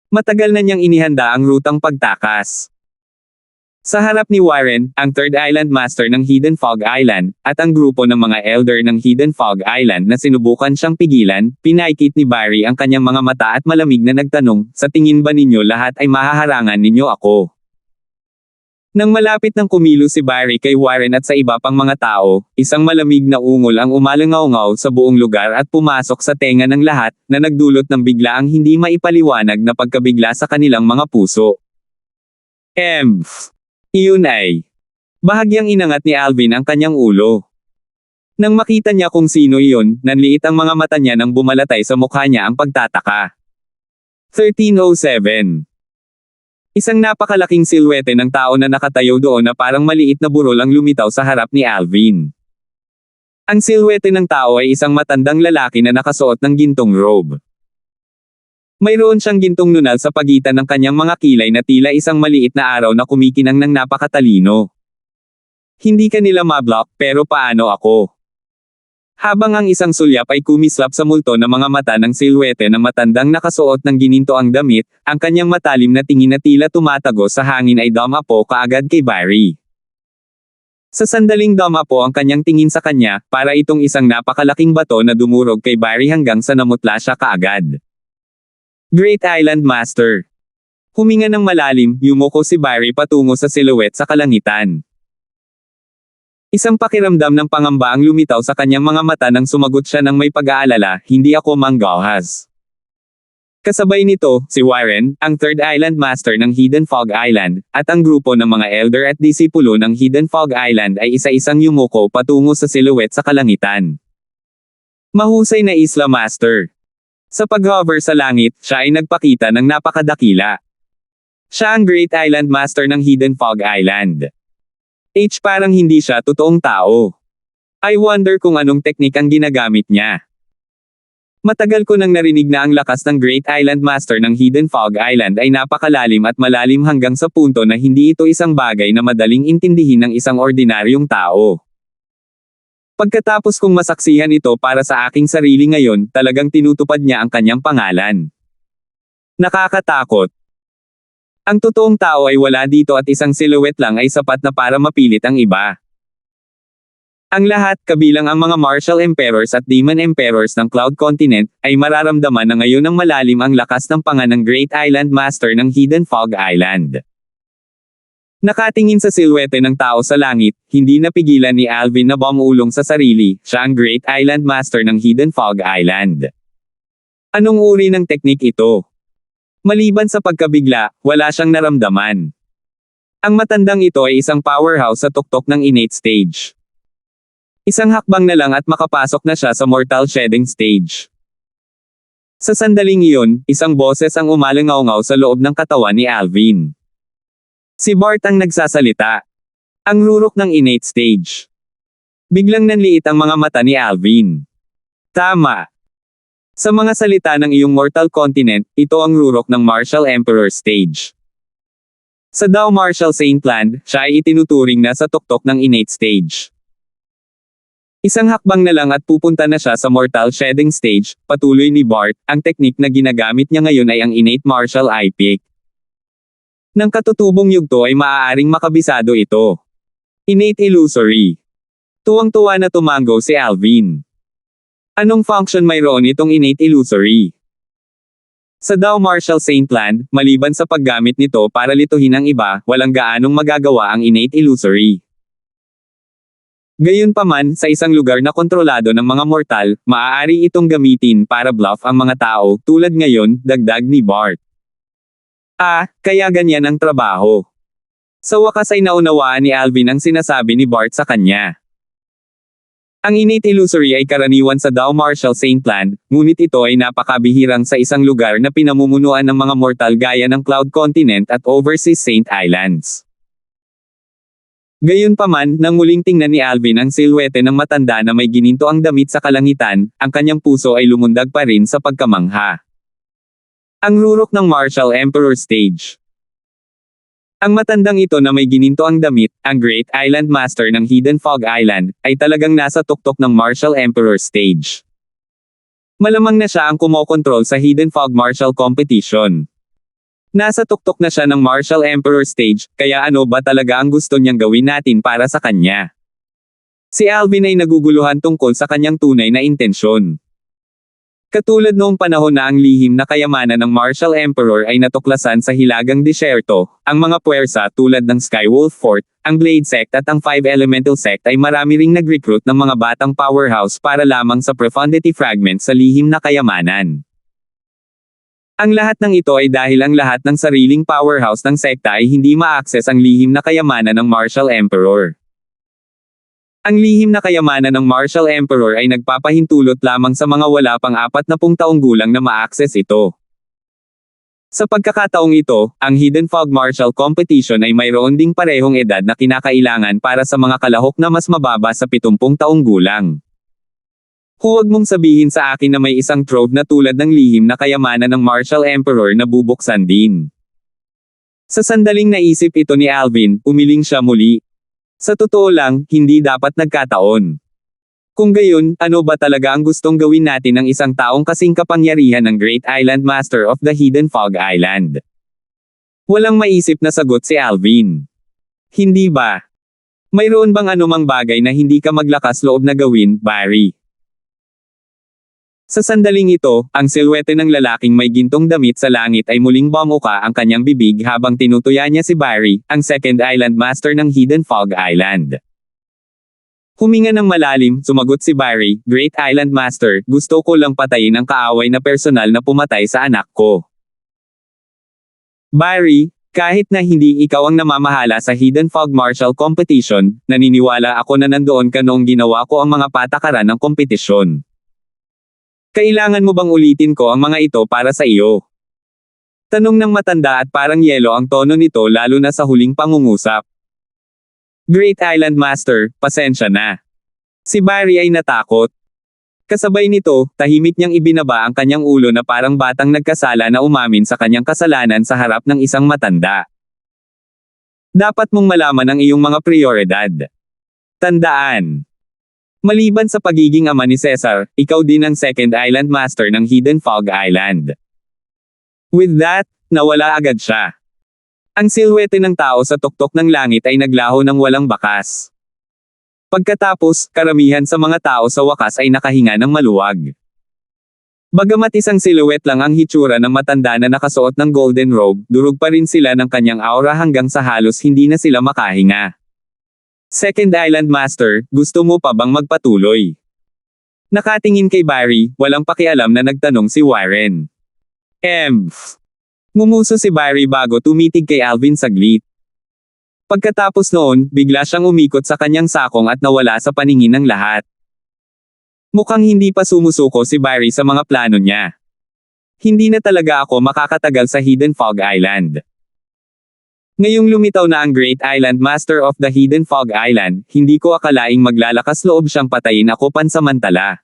Speaker 1: Matagal na niyang inihanda ang rutang pagtakas. Sa harap ni Warren, ang third island master ng Hidden Fog Island, at ang grupo ng mga elder ng Hidden Fog Island na sinubukan siyang pigilan, pinaikit ni Barry ang kanyang mga mata at malamig na nagtanong, sa tingin ba ninyo lahat ay mahaharangan ninyo ako? Nang malapit ng kumilos si Barry kay Warren at sa iba pang mga tao, isang malamig na ungol ang umalangaw-ngaw sa buong lugar at pumasok sa tenga ng lahat, na nagdulot ng biglaang hindi maipaliwanag na pagkabigla sa kanilang mga puso. Iyon ay. Bahagyang inangat ni Alvin ang kanyang ulo. Nang makita niya kung sino iyon, nanliit ang mga mata niya nang bumalatay sa mukha niya ang pagtataka. 1307. Isang napakalaking silwete ng tao na nakatayo doon na parang maliit na burol ang lumitaw sa harap ni Alvin. Ang silwete ng tao ay isang matandang lalaki na nakasuot ng gintong robe. Mayroon siyang gintong nunal sa pagitan ng kanyang mga kilay na tila isang maliit na araw na kumikinang ng napakatalino. Hindi ka nila mablock, pero paano ako? Habang ang isang sulyap ay kumislap sa multo ng mga mata ng silwete ng matandang nakasuot ng gininto ang damit, ang kanyang matalim na tingin na tila tumatagos sa hangin ay dumapo kaagad kay Barry. Sa sandaling dumapo ang kanyang tingin sa kanya, para itong isang napakalaking bato na dumurog kay Barry hanggang sa namutla siya kaagad. Great Island Master. Huminga ng malalim, yumuko si Barry patungo sa silhouette sa kalangitan. Isang pakiramdam ng pangamba ang lumitaw sa kanyang mga mata nang sumagot siya ng may pag-aalala, hindi ako manggahas. Kasabay nito, si Warren, ang third island master ng Hidden Fog Island, at ang grupo ng mga elder at disipulo ng Hidden Fog Island ay isa-isang yumuko patungo sa silhouette sa kalangitan. Mahusay na Isla Master. Sa pag-hover sa langit, siya ay nagpakita ng napakadakila. Siya ang Great Island Master ng Hidden Fog Island. Parang hindi siya totoong tao. I wonder kung anong teknik ang ginagamit niya. Matagal ko nang narinig na ang lakas ng Great Island Master ng Hidden Fog Island ay napakalalim at malalim hanggang sa punto na hindi ito isang bagay na madaling intindihin ng isang ordinaryong tao. Pagkatapos kong masaksihan ito para sa aking sarili ngayon, talagang tinutupad niya ang kanyang pangalan. Nakakatakot. Ang totoong tao ay wala dito at isang silhouette lang ay sapat na para mapilit ang iba. Ang lahat, kabilang ang mga Martial Emperors at Demon Emperors ng Cloud Continent, ay mararamdaman na ngayon ng malalim ang lakas ng panga ng Great Island Master ng Hidden Fog Island. Nakatingin sa silhwete ng tao sa langit, hindi napigilan ni Alvin na bumulong sa sarili, siya ang Great Island Master ng Hidden Fog Island. Anong uri ng teknik ito? Maliban sa pagkabigla, wala siyang naramdaman. Ang matandang ito ay isang powerhouse sa tuktok ng innate stage. Isang hakbang na lang at makapasok na siya sa mortal shedding stage. Sa sandaling iyon, isang boses ang umalangaw-ngaw sa loob ng katawan ni Alvin. Si Bart ang nagsasalita. Ang rurok ng innate stage. Biglang nanliit ang mga mata ni Alvin. Tama. Sa mga salita ng iyong mortal continent, ito ang rurok ng Martial Emperor stage. Sa Dao Martial Saintland, siya ay itinuturing na sa tuktok ng innate stage. Isang hakbang na lang at pupunta na siya sa mortal shedding stage, patuloy ni Bart, ang teknik na ginagamit niya ngayon ay ang innate martial eye pick. Nang katutubong yugto ay maaaring makabisado ito. Innate illusory. Tuwang-tuwa na tumango si Alvin. Anong function mayroon itong innate illusory? Sa Dao Martial Saintland, maliban sa paggamit nito para lituhin ang iba, walang gaanong magagawa ang innate illusory. Gayunpaman, sa isang lugar na kontrolado ng mga mortal, maaari itong gamitin para bluff ang mga tao, tulad ngayon, dagdag ni Bart. Kaya ganyan ang trabaho. Sa wakas ay naunawaan ni Alvin ang sinasabi ni Bart sa kanya. Ang innate illusory ay karaniwan sa Dao Martial Saintland, ngunit ito ay napakabihirang sa isang lugar na pinamumunuan ng mga mortal gaya ng Cloud Continent at Overseas Saint Islands. Gayunpaman, nang muling tingnan ni Alvin ang silhwete ng matanda na may gininto ang damit sa kalangitan, ang kanyang puso ay lumundag pa rin sa pagkamangha. Ang rurok ng Martial Emperor Stage. Ang matandang ito na may gininto ang damit, ang Great Island Master ng Hidden Fog Island, ay talagang nasa tuktok ng Martial Emperor Stage. Malamang na siya ang kumokontrol sa Hidden Fog Martial Competition. Nasa tuktok na siya ng Martial Emperor Stage, kaya ano ba talaga ang gusto niyang gawin natin para sa kanya? Si Alvin ay naguguluhan tungkol sa kanyang tunay na intensyon. Katulad noong panahon na ang lihim na kayamanan ng Martial Emperor ay natuklasan sa Hilagang Disyerto, ang mga puwersa tulad ng Skywolf Fort, ang Blade Sect at ang Five Elemental Sect ay marami ring nag-recruit ng mga batang powerhouse para lamang sa Profundity Fragment sa lihim na kayamanan. Ang lahat ng ito ay dahil ang lahat ng sariling powerhouse ng sekta ay hindi ma-access ang lihim na kayamanan ng Martial Emperor. Ang lihim na kayamanan ng Martial Emperor ay nagpapahintulot lamang sa mga wala pang 40 taong gulang na ma-access ito. Sa pagkakataong ito, ang Hidden Fog Martial Competition ay mayroon ding parehong edad na kinakailangan para sa mga kalahok na mas mababa sa 70 taong gulang. Huwag mong sabihin sa akin na may isang trove na tulad ng lihim na kayamanan ng Martial Emperor na bubuksan din. Sa sandaling naisip ito ni Alvin, umiling siya muli. Sa totoo lang, hindi dapat nagkataon. Kung gayon, ano ba talaga ang gustong gawin natin ng isang taong kasing kapangyarihan ng Great Island Master of the Hidden Fog Island? Walang maisip na sagot si Alvin. Hindi ba? Mayroon bang anumang bagay na hindi ka maglakas loob na gawin, Barry? Sa sandaling ito, ang silhwete ng lalaking may gintong damit sa langit ay muling bumuka ang kanyang bibig habang tinutuya niya si Barry, ang Second Island Master ng Hidden Fog Island. Huminga ng malalim, sumagot si Barry, Great Island Master, gusto ko lang patayin ang kaaway na personal na pumatay sa anak ko. Barry, kahit na hindi ikaw ang namamahala sa Hidden Fog Martial Competition, naniniwala ako na nandoon ka noong ginawa ko ang mga patakaran ng kompetisyon. Kailangan mo bang ulitin ko ang mga ito para sa iyo? Tanong ng matanda at parang yelo ang tono nito lalo na sa huling pangungusap. Great Island Master, pasensya na. Si Barry ay natakot. Kasabay nito, tahimik niyang ibinaba ang kanyang ulo na parang batang nagkasala na umamin sa kanyang kasalanan sa harap ng isang matanda. Dapat mong malaman ang iyong mga prioridad. Tandaan. Maliban sa pagiging ama ni Cesar, ikaw din ang Second Island Master ng Hidden Fog Island. With that, nawala agad siya. Ang silhwete ng tao sa tuktok ng langit ay naglaho ng walang bakas. Pagkatapos, karamihan sa mga tao sa wakas ay nakahinga ng maluwag. Bagamat isang silhouette lang ang hitsura ng matanda na nakasuot ng golden robe, durog pa rin sila ng kanyang aura hanggang sa halos hindi na sila makahinga. Second Island Master, gusto mo pa bang magpatuloy? Nakatingin kay Barry, walang pakialam na nagtanong si Warren. Ngumuso si Barry bago tumitig kay Alvin saglit. Pagkatapos noon, bigla siyang umikot sa kanyang sakong at nawala sa paningin ng lahat. Mukhang hindi pa sumusuko si Barry sa mga plano niya. Hindi na talaga ako makakatagal sa Hidden Fog Island. Ngayong lumitaw na ang Great Island Master of the Hidden Fog Island, hindi ko akalaing maglalakas loob siyang patayin ako pansamantala.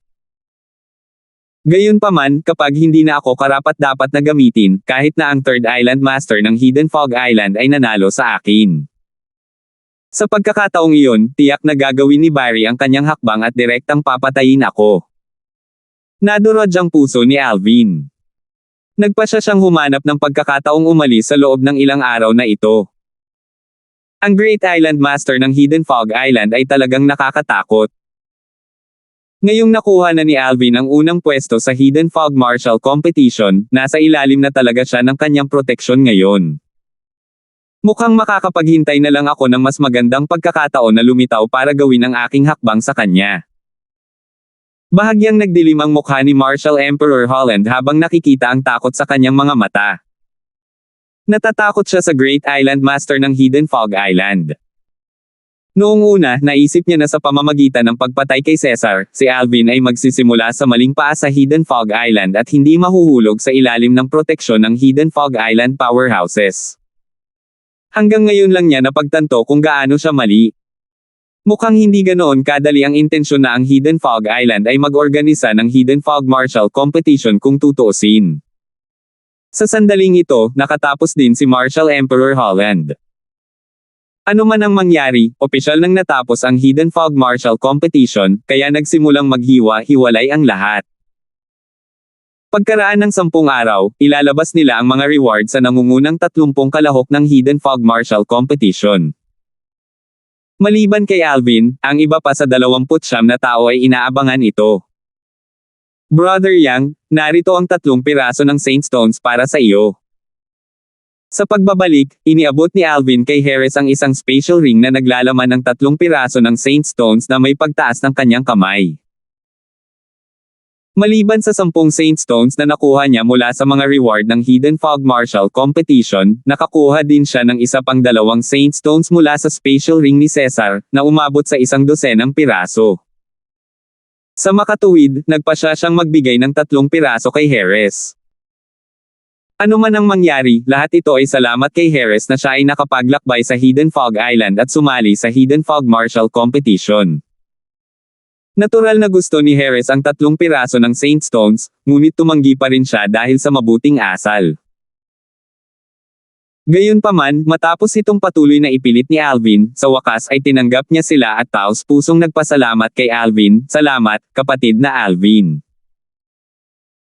Speaker 1: Gayunpaman, kapag hindi na ako karapat-dapat na gamitin, kahit na ang Third Island Master ng Hidden Fog Island ay nanalo sa akin. Sa pagkakataong iyon, tiyak na gagawin ni Barry ang kanyang hakbang at direktang papatayin ako. Nadurog ang puso ni Alvin. Nagpasya siyang humanap ng pagkakataong umalis sa loob ng ilang araw na ito. Ang Great Island Master ng Hidden Fog Island ay talagang nakakatakot. Ngayong nakuha na ni Alvin ang unang pwesto sa Hidden Fog Martial Competition, nasa ilalim na talaga siya ng kanyang proteksyon ngayon. Mukhang makakapaghintay na lang ako ng mas magandang pagkakataon na lumitaw para gawin ang aking hakbang sa kanya. Bahagyang nagdilim ang mukha ni Martial Emperor Holland habang nakikita ang takot sa kanyang mga mata. Natatakot siya sa Great Island Master ng Hidden Fog Island. Noong una, naisip niya na sa pamamagitan ng pagpatay kay Cesar, si Alvin ay magsisimula sa maling paa sa Hidden Fog Island at hindi mahuhulog sa ilalim ng proteksyon ng Hidden Fog Island powerhouses. Hanggang ngayon lang niya napagtanto kung gaano siya mali. Mukhang hindi ganoon kadali ang intensyon na ang Hidden Fog Island ay mag-organisa ng Hidden Fog Martial Competition kung tutuusin. Sa sandaling ito, nakatapos din si Martial Emperor Holland. Ano man ang mangyari, opisyal nang natapos ang Hidden Fog Martial Competition, kaya nagsimulang maghiwa-hiwalay ang lahat. Pagkaraan ng 10 araw, ilalabas nila ang mga rewards sa nangungunang 30 kalahok ng Hidden Fog Martial Competition. Maliban kay Alvin, ang iba pa sa 29 na tao ay inaabangan ito. Brother Yang, narito ang 3 piraso ng Saint Stones para sa iyo. Sa pagbabalik, iniabot ni Alvin kay Harris ang isang special ring na naglalaman ng 3 piraso ng Saint Stones na may pagtaas ng kanyang kamay. Maliban sa 10 Saint Stones na nakuha niya mula sa mga reward ng Hidden Fog Martial Competition, nakakuha din siya ng isa pang 2 Saint Stones mula sa special ring ni Cesar, na umabot sa 1 dosenang piraso. Sa makatuwid, nagpasya siyang magbigay ng 3 piraso kay Harris. Ano man ang mangyari, lahat ito ay salamat kay Harris na siya ay nakapaglakbay sa Hidden Fog Island at sumali sa Hidden Fog Martial Competition. Natural na gusto ni Harris ang 3 piraso ng Saint Stones, ngunit tumanggi pa rin siya dahil sa mabuting asal. Gayunpaman, matapos itong patuloy na ipilit ni Alvin, sa wakas ay tinanggap niya sila at taos-pusong nagpasalamat kay Alvin. Salamat, kapatid na Alvin.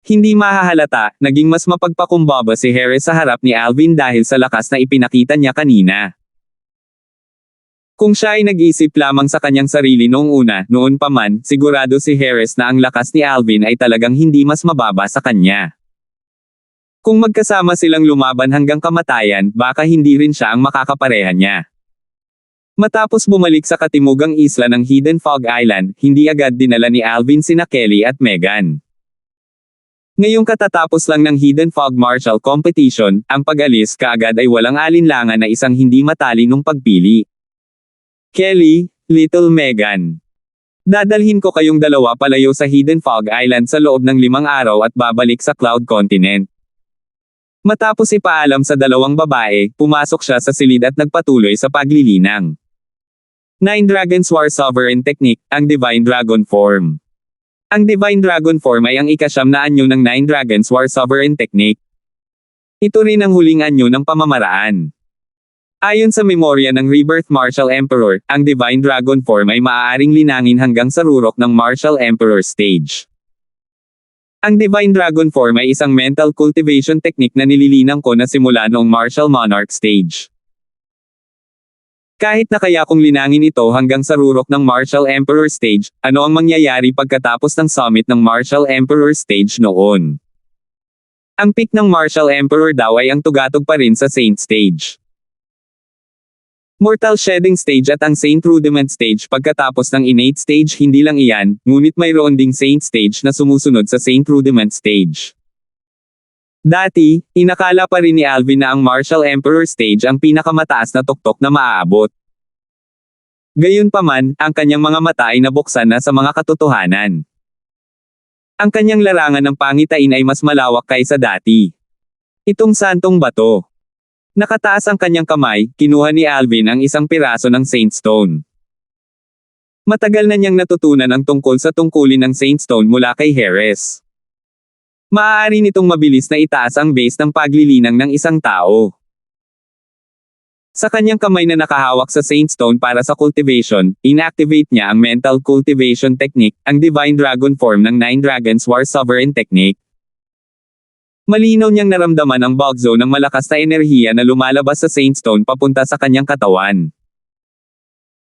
Speaker 1: Hindi mahahalata, naging mas mapagpakumbaba si Harris sa harap ni Alvin dahil sa lakas na ipinakita niya kanina. Kung siya ay nag-isip lamang sa kanyang sarili noong una, noon pa man, sigurado si Harris na ang lakas ni Alvin ay talagang hindi mas mababa sa kanya. Kung magkasama silang lumaban hanggang kamatayan, baka hindi rin siya ang makakapareha niya. Matapos bumalik sa katimugang isla ng Hidden Fog Island, hindi agad dinala ni Alvin sina Kelly at Megan. Ngayong katatapos lang ng Hidden Fog Martial Competition, ang pag-alis kaagad ay walang alinlangan na isang hindi matalinong pagpili. Kelly, Little Megan. Dadalhin ko kayong dalawa palayo sa Hidden Fog Island sa loob ng 5 araw at babalik sa Cloud Continent. Matapos ipaalam sa 2 babae, pumasok siya sa silid at nagpatuloy sa paglilinang. 9 Dragon's War Sovereign Technique, ang Divine Dragon Form. Ang Divine Dragon Form ay ang ika-9 na anyo ng 9 Dragon's War Sovereign Technique. Ito rin ang huling anyo ng pamamaraan. Ayon sa memorya ng Rebirth Martial Emperor, ang Divine Dragon Form ay maaaring linangin hanggang sa rurok ng Martial Emperor Stage. Ang Divine Dragon Form ay isang mental cultivation technique na nililinang ko na simula noong Martial Monarch Stage. Kahit na kaya kung linangin ito hanggang sa rurok ng Martial Emperor Stage, ano ang mangyayari pagkatapos ng summit ng Martial Emperor Stage noon? Ang peak ng Martial Emperor daw ay ang tugatog pa rin sa Saint Stage. Mortal Shedding Stage at ang Saint Rudiment Stage pagkatapos ng Innate Stage hindi lang iyan, ngunit mayroon ding Saint Stage na sumusunod sa Saint Rudiment Stage. Dati, inakala pa rin ni Alvin na ang Martial Emperor Stage ang pinakamataas na tuktok na maaabot. Gayunpaman, ang kanyang mga mata ay nabuksan na sa mga katotohanan. Ang kanyang larangan ng pangitain ay mas malawak kaysa dati. Itong santong bato. Nakataas ang kanyang kamay, kinuha ni Alvin ang isang piraso ng Saint Stone. Matagal na niyang natutunan ang tungkol sa tungkulin ng Saint Stone mula kay Heres. Maaari nitong mabilis na itaas ang base ng paglilinang ng isang tao. Sa kanyang kamay na nakahawak sa Saint Stone para sa cultivation, inactivate niya ang mental cultivation technique, ang Divine Dragon form ng Nine Dragons War Sovereign Technique. Malinaw niyang naramdaman ang bulk zone ng malakas na enerhiya na lumalabas sa Saint Stone papunta sa kanyang katawan.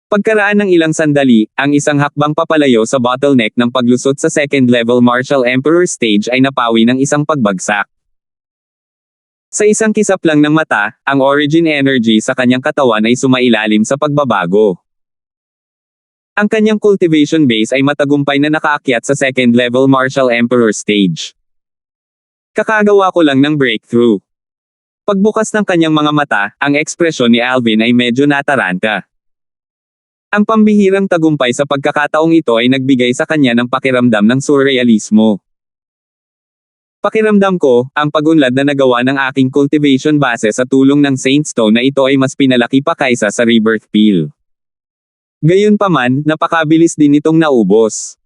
Speaker 1: Pagkaraan ng ilang sandali, ang isang hakbang papalayo sa bottleneck ng paglusot sa second level Martial Emperor Stage ay napawi ng isang pagbagsak. Sa isang kisap lang ng mata, ang origin energy sa kanyang katawan ay sumailalim sa pagbabago. Ang kanyang cultivation base ay matagumpay na nakaakyat sa second level Martial Emperor Stage. Kakagawa ko lang ng breakthrough. Pagbukas ng kanyang mga mata, ang ekspresyon ni Alvin ay medyo nataranta. Ang pambihirang tagumpay sa pagkakataong ito ay nagbigay sa kanya ng pakiramdam ng surrealismo. Pakiramdam ko, ang pag-unlad na nagawa ng aking cultivation base sa tulong ng Saint Stone na ito ay mas pinalaki pa kaysa sa Rebirth Peel. Gayunpaman, napakabilis din itong naubos.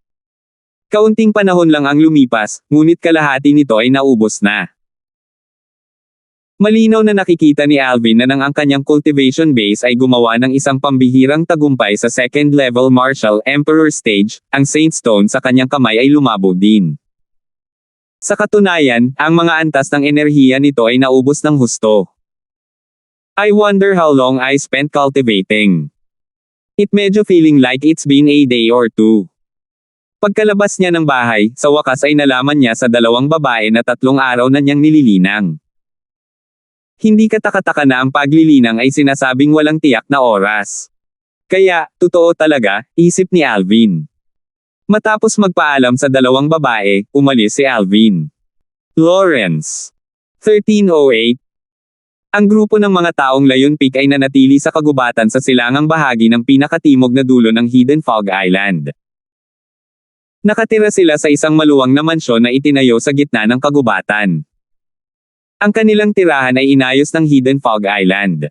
Speaker 1: Kaunting panahon lang ang lumipas, ngunit kalahati nito ay naubos na. Malinaw na nakikita ni Alvin na nang ang kanyang cultivation base ay gumawa ng isang pambihirang tagumpay sa second level Martial Emperor Stage, ang Saint Stone sa kanyang kamay ay lumabo din. Sa katunayan, ang mga antas ng enerhiya nito ay naubos ng husto. I wonder how long I spent cultivating. It medyo feeling like it's been a day or two. Pagkalabas niya ng bahay, sa wakas ay nalaman niya sa dalawang babae na 3 araw na niyang nililinang. Hindi katakataka na ang paglilinang ay sinasabing walang tiyak na oras. Kaya, totoo talaga, isip ni Alvin. Matapos magpaalam sa dalawang babae, umalis si Alvin. Lawrence. 1308. Ang grupo ng mga taong Lion Peak ay nanatili sa kagubatan sa silangang bahagi ng pinakatimog na dulo ng Hidden Fog Island. Nakatira sila sa isang maluwang na mansyon na itinayo sa gitna ng kagubatan. Ang kanilang tirahan ay inayos ng Hidden Fog Island.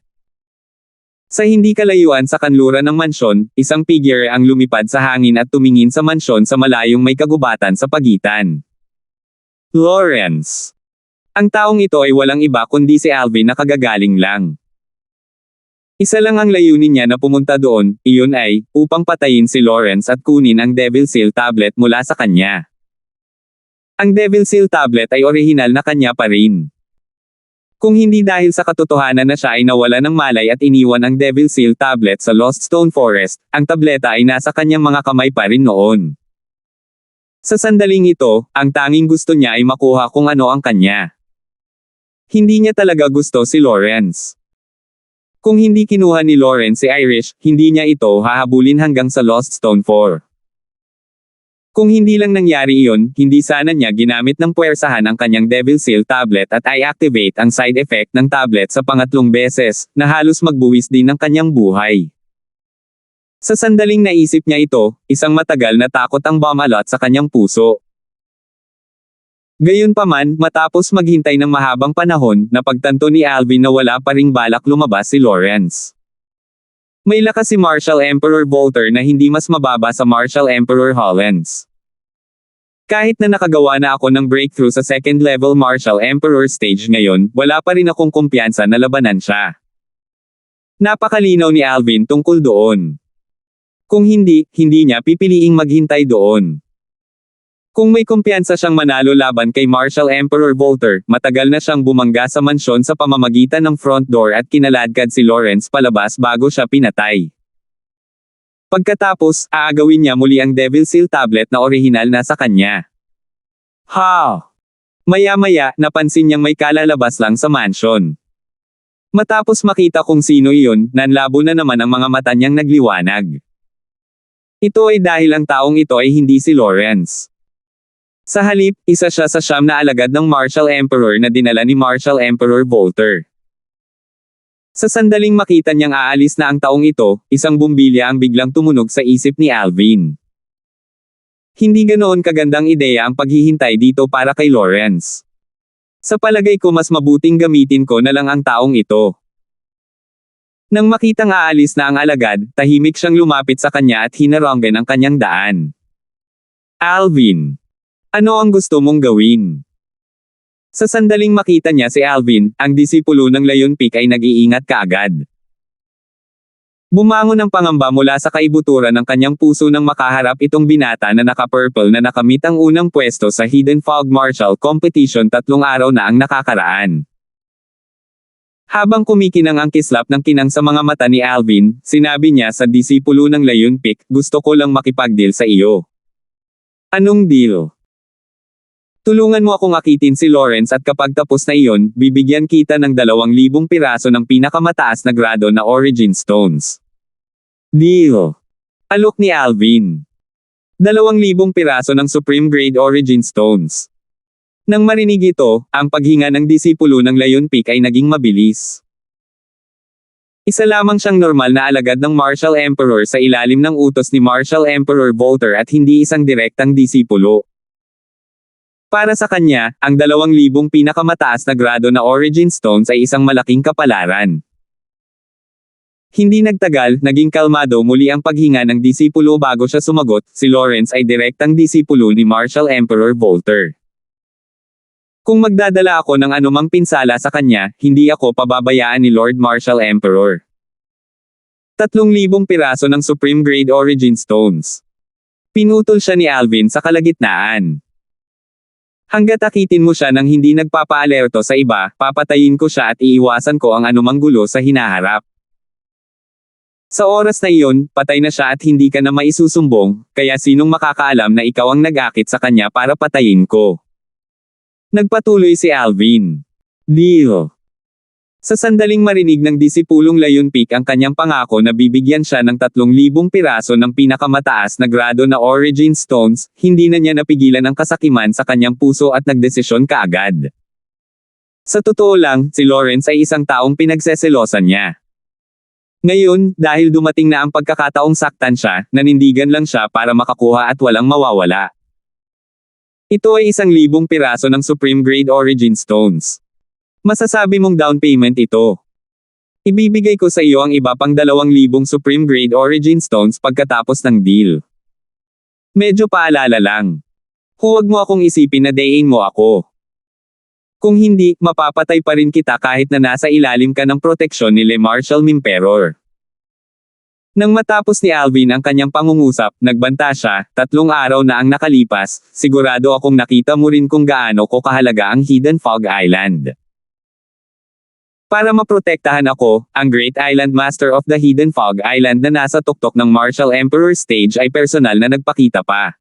Speaker 1: Sa hindi kalayuan sa kanluran ng mansyon, isang figure ang lumipad sa hangin at tumingin sa mansyon sa malayong may kagubatan sa pagitan. Lawrence. Ang taong ito ay walang iba kundi si Alvin na kagagaling lang. Isa lang ang layunin niya na pumunta doon, iyon ay, upang patayin si Lawrence at kunin ang Devil Seal Tablet mula sa kanya. Ang Devil Seal Tablet ay orihinal na kanya pa rin. Kung hindi dahil sa katotohanan na siya ay nawala ng malay at iniwan ang Devil Seal Tablet sa Lost Stone Forest, ang tableta ay nasa kanyang mga kamay pa rin noon. Sa sandaling ito, ang tanging gusto niya ay makuha kung ano ang kanya. Hindi niya talaga gusto si Lawrence. Kung hindi kinuha ni Lawrence si Irish, hindi niya ito hahabulin hanggang sa Lost Stone 4. Kung hindi lang nangyari iyon, hindi sana niya ginamit ng puwersahan ang kanyang Devil Seal Tablet at i-activate ang side effect ng tablet sa pangatlong beses, na halos magbuwis din ng kanyang buhay. Sa sandaling naisip niya ito, isang matagal na takot ang bumalot sa kanyang puso. Gayunpaman, matapos maghintay ng mahabang panahon, napagtanto ni Alvin na wala pa ring balak lumabas si Lawrence. May lakas si Martial Emperor Volter na hindi mas mababa sa Martial Emperor Hollins. Kahit na nakagawa na ako ng breakthrough sa second level Martial Emperor Stage ngayon, wala pa rin akong kumpiyansa na labanan siya. Napakalinaw ni Alvin tungkol doon. Kung hindi, hindi niya pipiliing maghintay doon. Kung may kumpiyansa siyang manalo laban kay Marshal Emperor Volter, matagal na siyang bumangga sa mansyon sa pamamagitan ng front door at kinaladkad si Lawrence palabas bago siya pinatay. Pagkatapos, aagawin niya muli ang Devil Seal tablet na orihinal na sa kanya. Maya-maya, napansin niyang may kalalabas lang sa mansion. Matapos makita kung sino iyon, nanlabo na naman ang mga mata niyang nagliwanag. Ito ay dahil ang taong ito ay hindi si Lawrence. Sa halip, isa siya sa 9 na alagad ng Marshal Emperor na dinala ni Marshal Emperor Volter. Sa sandaling makita niyang aalis na ang taong ito, isang bumbilya ang biglang tumunog sa isip ni Alvin. Hindi ganoon kagandang ideya ang paghihintay dito para kay Lawrence. Sa palagay ko mas mabuting gamitin ko na lang ang taong ito. Nang makitang aalis na ang alagad, tahimik siyang lumapit sa kanya at hinaranggan ang kanyang daan. Alvin, ano ang gusto mong gawin? Sa sandaling makita niya si Alvin, ang disipulo ng Lion Peak ay nag-iingat kaagad. Bumangon ang pangamba mula sa kaibuturan ng kanyang puso nang makaharap itong binata na naka-purple na nakamit ang unang pwesto sa Hidden Fog Martial Competition 3 araw na ang nakakaraan. Habang kumikinang ang kislap ng kinang sa mga mata ni Alvin, sinabi niya sa disipulo ng Lion Peak, gusto ko lang makipag-deal sa iyo. Anong deal? Tulungan mo akong akitin si Lawrence at kapag tapos na iyon, bibigyan kita ng 2,000 piraso ng pinakamataas na grado na Origin Stones. Deal. Alok ni Alvin. 2,000 piraso ng Supreme Grade Origin Stones. Nang marinig ito, ang paghinga ng disipulo ng Lion Peak ay naging mabilis. Isa lamang siyang normal na alagad ng Marshal Emperor sa ilalim ng utos ni Marshal Emperor Volter at hindi isang direktang disipulo. Para sa kanya, ang 2,000 pinakamataas na grado na Origin Stones ay isang malaking kapalaran. Hindi nagtagal, naging kalmado muli ang paghinga ng disipulo bago siya sumagot, si Lawrence ay direktang disipulo ni Marshal Emperor Volter. Kung magdadala ako ng anumang pinsala sa kanya, hindi ako pababayaan ni Lord Marshal Emperor. 3,000 piraso ng Supreme Grade Origin Stones. Pinutol siya ni Alvin sa kalagitnaan. Hanggat akitin mo siya nang hindi nagpapaalerto sa iba, papatayin ko siya at iiwasan ko ang anumang gulo sa hinaharap. Sa oras na iyon, patay na siya at hindi ka na maisusumbong, kaya sinong makakaalam na ikaw ang nag-akit sa kanya para patayin ko? Nagpatuloy si Alvin. Deal. Sa sandaling marinig ng disipulong Lion Peak ang kanyang pangako na bibigyan siya ng 3,000 piraso ng pinakamataas na grado na Origin Stones, hindi na niya napigilan ang kasakiman sa kanyang puso at nagdesisyon kaagad. Sa totoo lang, si Lawrence ay isang taong pinagseselosan niya. Ngayon, dahil dumating na ang pagkakataong saktan siya, nanindigan lang siya para makakuha at walang mawawala. Ito ay 1,000 piraso ng Supreme Grade Origin Stones. Masasabi mong down payment ito. Ibibigay ko sa iyo ang iba pang 2,000 Supreme Grade Origin Stones pagkatapos ng deal. Medyo paalala lang. Huwag mo akong isipin na dayin mo ako. Kung hindi, mapapatay pa rin kita kahit na nasa ilalim ka ng proteksyon ni Le Marshal Mimperor. Nang matapos ni Alvin ang kanyang pangungusap, nagbanta siya, 3 araw na ang nakalipas, sigurado akong nakita mo rin kung gaano ko kahalaga ang Hidden Fog Island. Para maprotektahan ako, ang Great Island Master of the Hidden Fog Island na nasa tuktok ng Marshal Emperor Stage ay personal na nagpakita pa.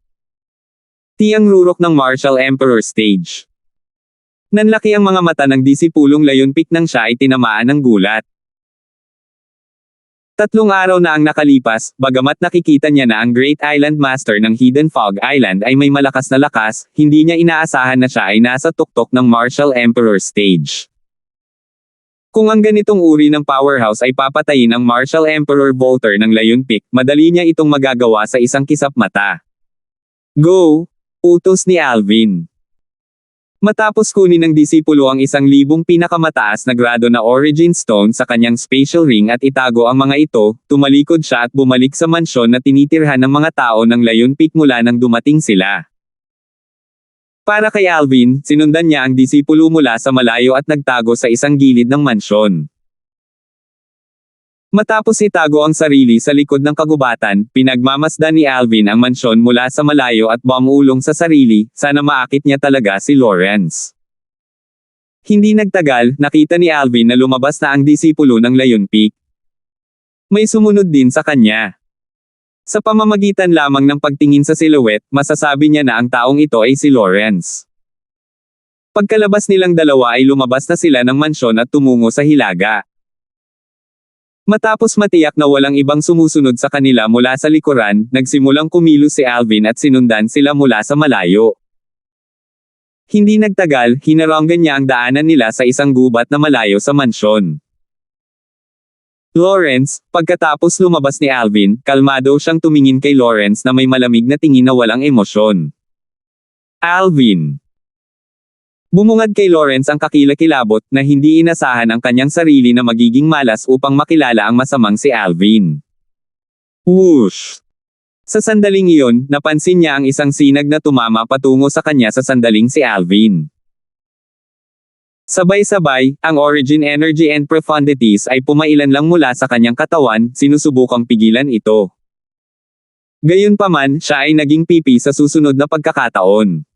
Speaker 1: Tiyang rurok ng Marshal Emperor Stage. Nanlaki ang mga mata ng disipulong Lion Peak nang siya ay tinamaan ng gulat. 3 araw na ang nakalipas, bagamat nakikita niya na ang Great Island Master ng Hidden Fog Island ay may malakas na lakas, hindi niya inaasahan na siya ay nasa tuktok ng Marshal Emperor Stage. Kung ang ganitong uri ng powerhouse ay papatayin ang Marshal Emperor Volter ng Lion Peak, madali niya itong magagawa sa isang kisap mata. Go! Utos ni Alvin. Matapos kunin ng disipulo ang 1,000 pinakamataas na grado na Origin Stone sa kanyang spatial ring at itago ang mga ito, tumalikod siya at bumalik sa mansyon na tinitirhan ng mga tao ng Lion Peak mula nang dumating sila. Para kay Alvin, sinundan niya ang disipulo mula sa malayo at nagtago sa isang gilid ng mansyon. Matapos itago ang sarili sa likod ng kagubatan, pinagmamasdan ni Alvin ang mansyon mula sa malayo at bumulong sa sarili, sana maakit niya talaga si Lawrence. Hindi nagtagal, nakita ni Alvin na lumabas na ang disipulo ng Lion Peak. May sumunod din sa kanya. Sa pamamagitan lamang ng pagtingin sa silhouette, masasabi niya na ang taong ito ay si Lawrence. Pagkalabas nilang dalawa ay lumabas na sila ng mansyon at tumungo sa hilaga. Matapos matiyak na walang ibang sumusunod sa kanila mula sa likuran, nagsimulang kumilos si Alvin at sinundan sila mula sa malayo. Hindi nagtagal, hinaranggan niya ang daanan nila sa isang gubat na malayo sa mansyon. Lawrence, pagkatapos lumabas ni Alvin, kalmado siyang tumingin kay Lawrence na may malamig na tingin na walang emosyon. Alvin. Bumungad kay Lawrence ang kakilakilabot na hindi inasahan ang kanyang sarili na magiging malas upang makilala ang masamang si Alvin. Whoosh! Sa sandaling iyon, napansin niya ang isang sinag na tumama patungo sa kanya sa sandaling si Alvin. Sabay-sabay, ang origin energy and profundities ay pumailan lang mula sa kanyang katawan, sinusubukang pigilan ito. Gayunpaman, siya ay naging pipi sa susunod na pagkakataon.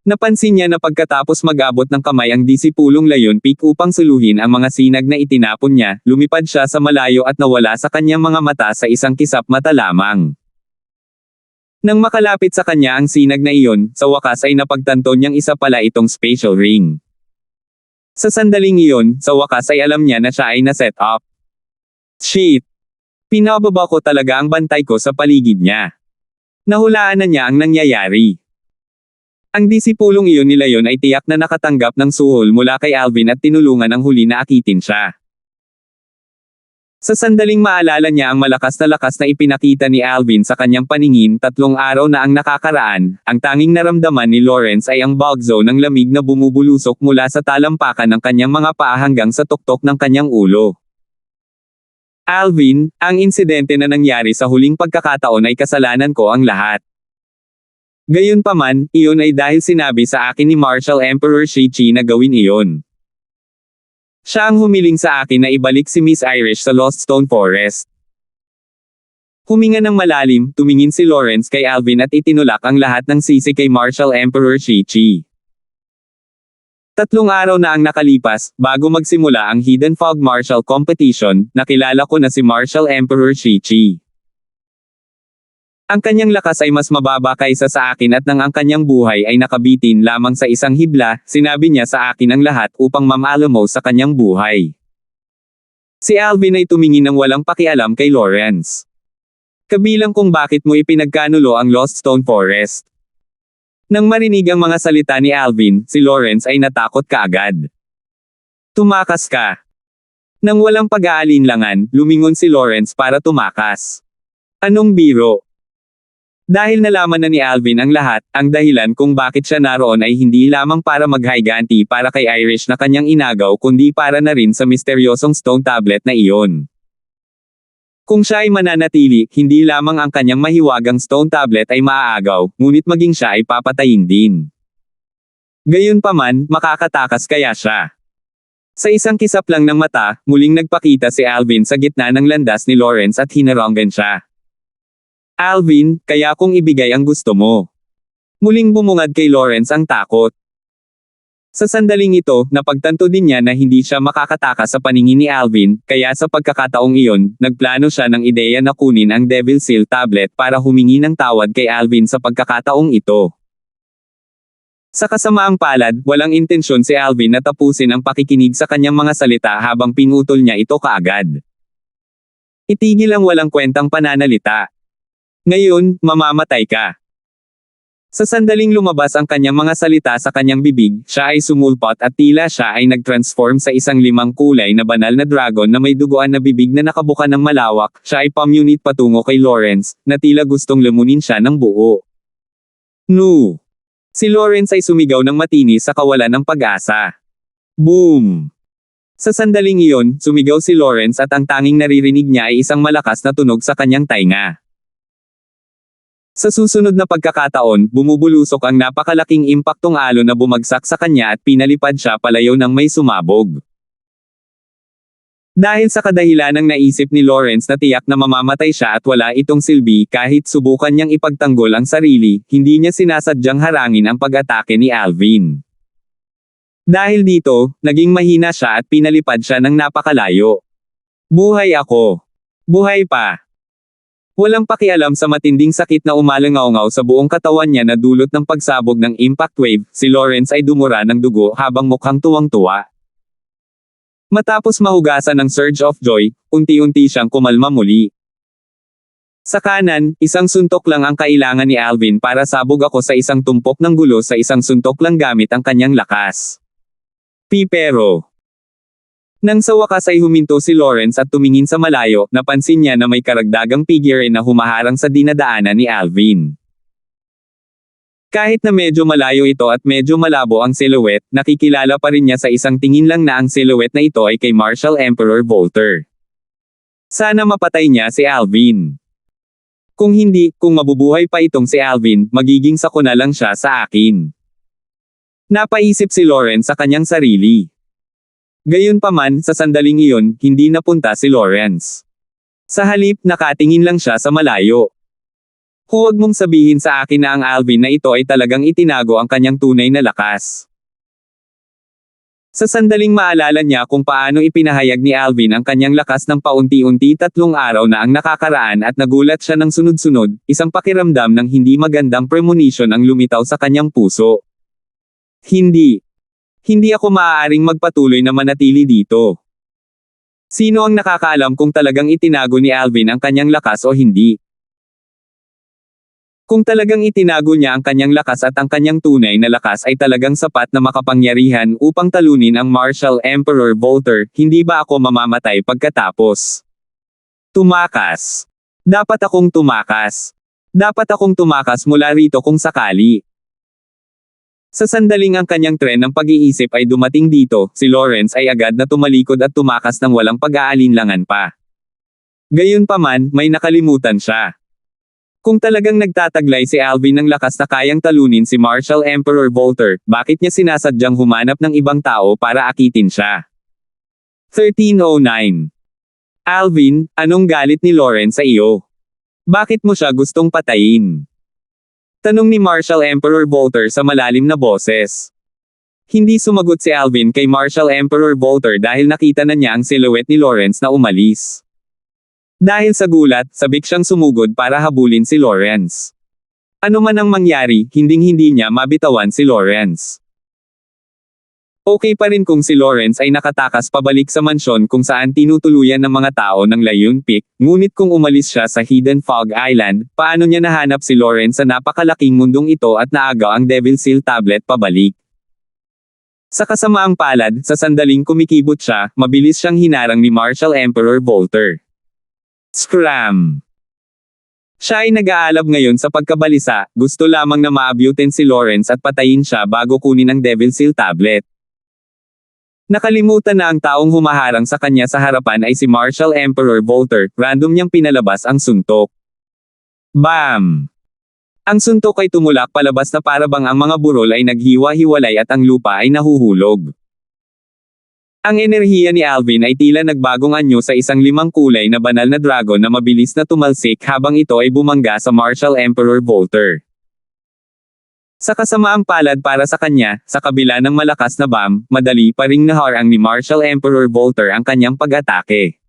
Speaker 1: Napansin niya na pagkatapos mag-abot ng kamay ang disipulong Lion Peak upang suluhin ang mga sinag na itinapon niya, lumipad siya sa malayo at nawala sa kanyang mga mata sa isang kisap mata lamang. Nang makalapit sa kanya ang sinag na iyon, sa wakas ay napagtanto niyang isa pala itong spatial ring. Sa sandaling iyon, sa wakas ay alam niya na siya ay na-set up. Shit! Pinababa ko talaga ang bantay ko sa paligid niya. Nahulaan na niya ang nangyayari. Ang disipulong iyon ni Lion ay tiyak na nakatanggap ng suhol mula kay Alvin at tinulungan ang huli na akitin siya. Sa sandaling maalala niya ang malakas na ipinakita ni Alvin sa kanyang paningin 3 araw na ang nakakaraan, ang tanging naramdaman ni Lawrence ay ang bugzo ng lamig na bumubulusok mula sa talampakan ng kanyang mga paa hanggang sa tuktok ng kanyang ulo. Alvin, ang insidente na nangyari sa huling pagkakataon ay kasalanan ko ang lahat. Gayunpaman, iyon ay dahil sinabi sa akin ni Martial Emperor Shi-Chi na gawin iyon. Siya ang humiling sa akin na ibalik si Miss Irish sa Lost Stone Forest. Huminga ng malalim, tumingin si Lawrence kay Alvin at itinulak ang lahat ng sisi kay Martial Emperor Shi-Chi. 3 araw na ang nakalipas, bago magsimula ang Hidden Fog Martial Competition, nakilala ko na si Martial Emperor Shi-Chi. Ang kanyang lakas ay mas mababa kaysa sa akin at nang ang kanyang buhay ay nakabitin lamang sa isang hibla, sinabi niya sa akin ang lahat upang mamaalamo sa kanyang buhay. Si Alvin ay tumingin ng walang pakialam kay Lawrence. Kabilang kung bakit mo ipinagkanulo ang Lost Stone Forest. Nang marinig ang mga salita ni Alvin, si Lawrence ay natakot kaagad. Tumakas ka. Nang walang pag-aalinlangan, lumingon si Lawrence para tumakas. Anong biro? Dahil nalaman na ni Alvin ang lahat, ang dahilan kung bakit siya naroon ay hindi lamang para maghiganti para kay Irish na kanyang inagaw kundi para na rin sa misteryosong stone tablet na iyon. Kung siya ay mananatili, hindi lamang ang kanyang mahiwagang stone tablet ay maaagaw, ngunit maging siya ay papatayin din. Gayunpaman, makakatakas kaya siya. Sa isang kisap lang ng mata, muling nagpakita si Alvin sa gitna ng landas ni Lawrence at hinaranggan siya. Alvin, kaya kong ibigay ang gusto mo. Muling bumungad kay Lawrence ang takot. Sa sandaling ito, napagtanto din niya na hindi siya makakatakas sa paningin ni Alvin, kaya sa pagkakataong iyon, nagplano siya ng ideya na kunin ang Devil Seal tablet para humingi ng tawad kay Alvin sa pagkakataong ito. Sa kasamaang palad, walang intensyon si Alvin na tapusin ang pakikinig sa kanyang mga salita habang pinutol niya ito kaagad. Itigil ang walang kwentang pananalita. Ngayon, mamamatay ka. Sa sandaling lumabas ang kanyang mga salita sa kanyang bibig, siya ay sumulpot at tila siya ay nag-transform sa isang 5 kulay na banal na dragon na may duguan na bibig na nakabuka ng malawak, siya ay pamunit patungo kay Lawrence, na tila gustong lamunin siya ng buo. No! Si Lawrence ay sumigaw ng matinis sa kawalan ng pag-asa. Boom! Sa sandaling iyon, sumigaw si Lawrence at ang tanging naririnig niya ay isang malakas na tunog sa kanyang tainga. Sa susunod na pagkakataon, bumubulusok ang napakalaking impaktong alon na bumagsak sa kanya at pinalipad siya palayo ng may sumabog. Dahil sa kadahilanang naisip ni Lawrence na tiyak na mamamatay siya at wala itong silbi kahit subukan niyang ipagtanggol ang sarili, hindi niya sinasadyang harangin ang pag-atake ni Alvin. Dahil dito, naging mahina siya at pinalipad siya ng napakalayo. Buhay ako. Buhay pa. Walang pakialam sa matinding sakit na umalangaw-ngaw sa buong katawan niya na dulot ng pagsabog ng impact wave, si Lawrence ay dumura ng dugo habang mukhang tuwang-tuwa. Matapos mahugasan ng surge of joy, unti-unti siyang kumalma muli. Sa kanan, isang suntok lang ang kailangan ni Alvin para sabog ako sa isang tumpok ng gulo sa isang suntok lang gamit ang kanyang lakas. Pero nang sa wakas ay huminto si Lawrence at tumingin sa malayo, napansin niya na may karagdagang figure na humaharang sa dinadaanan ni Alvin. Kahit na medyo malayo ito at medyo malabo ang silhouette, nakikilala pa rin niya sa isang tingin lang na ang silhouette na ito ay kay Marshal Emperor Volter. Sana mapatay niya si Alvin. Kung hindi, kung mabubuhay pa itong si Alvin, magiging sako na lang siya sa akin. Napaisip si Lawrence sa kanyang sarili. Gayunpaman, sa sandaling iyon, hindi napunta si Lawrence. Sa halip, nakatingin lang siya sa malayo. Huwag mong sabihin sa akin na ang Alvin na ito ay talagang itinago ang kanyang tunay na lakas. Sa sandaling maalala niya kung paano ipinahayag ni Alvin ang kanyang lakas ng paunti-unti 3 araw na ang nakakaraan at nagulat siya ng sunod-sunod, isang pakiramdam ng hindi magandang premonition ang lumitaw sa kanyang puso. Hindi ako maaaring magpatuloy na manatili dito. Sino ang nakakaalam kung talagang itinago ni Alvin ang kanyang lakas o hindi? Kung talagang itinago niya ang kanyang lakas at ang kanyang tunay na lakas ay talagang sapat na makapangyarihan upang talunin ang Marshal Emperor Volter, hindi ba ako mamamatay pagkatapos? Tumakas. Dapat akong tumakas. Dapat akong tumakas mula rito kung sakali. Sa sandaling ang kanyang tren ng pag-iisip ay dumating dito, si Lawrence ay agad na tumalikod at tumakas ng walang pag-aalinlangan pa. Gayunpaman, may nakalimutan siya. Kung talagang nagtataglay si Alvin ng lakas na kayang talunin si Marshal Emperor Volter, bakit niya sinasadyang humanap ng ibang tao para akitin siya? 1309. Alvin, anong galit ni Lawrence sa iyo? Bakit mo siya gustong patayin? Tanong ni Marshal Emperor Volter sa malalim na boses. Hindi sumagot si Alvin kay Marshal Emperor Volter dahil nakita na niya ang silhouette ni Lawrence na umalis. Dahil sa gulat, sabik siyang sumugod para habulin si Lawrence. Ano man ang mangyari, hinding-hindi niya mabitawan si Lawrence. Okay pa rin kung si Lawrence ay nakatakas pabalik sa mansyon kung saan tinutuluyan ng mga tao ng Layun Peak, ngunit kung umalis siya sa Hidden Fog Island, paano niya nahanap si Lawrence sa napakalaking mundong ito at naagaw ang Devil Seal Tablet pabalik? Sa kasamaang palad, sa sandaling kumikibot siya, mabilis siyang hinarang ni Marshal Emperor Volter. Scram! Siya ay nag-aalab ngayon sa pagkabalisa, gusto lamang na maabutin si Lawrence at patayin siya bago kunin ang Devil Seal Tablet. Nakalimutan na ang taong humaharang sa kanya sa harapan ay si Marshal Emperor Volter, random niyang pinalabas ang suntok. Bam! Ang suntok ay tumulak palabas na parabang ang mga burol ay naghiwa-hiwalay at ang lupa ay nahuhulog. Ang enerhiya ni Alvin ay tila nagbagong anyo sa isang 5 kulay na banal na dragon na mabilis na tumalsik habang ito ay bumangga sa Marshal Emperor Volter. Sa kasamaang palad para sa kanya, sa kabila ng malakas na bomb, madali pa ring naharang ni Marshal Emperor Volter ang kanyang pag-atake.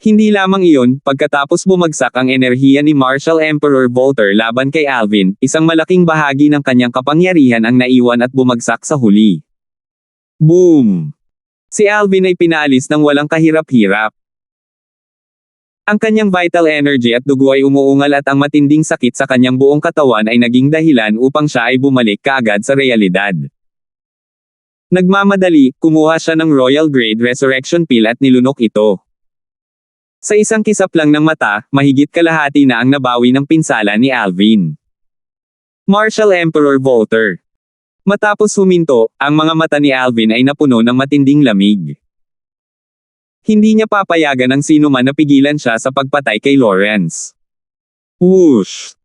Speaker 1: Hindi lamang iyon, pagkatapos bumagsak ang enerhiya ni Marshal Emperor Volter laban kay Alvin, isang malaking bahagi ng kanyang kapangyarihan ang naiwan at bumagsak sa huli. Boom! Si Alvin ay pinaalis ng walang kahirap-hirap. Ang kanyang vital energy at dugo ay umuungal at ang matinding sakit sa kanyang buong katawan ay naging dahilan upang siya ay bumalik kaagad sa realidad. Nagmamadali, kumuha siya ng Royal Grade Resurrection Pill at nilunok ito. Sa isang kisap lang ng mata, mahigit kalahati na ang nabawi ng pinsala ni Alvin. Marshal Emperor Volter. Matapos huminto, ang mga mata ni Alvin ay napuno ng matinding lamig. Hindi niya papayagan ang sino man na pigilan siya sa pagpatay kay Lawrence. Whoosh!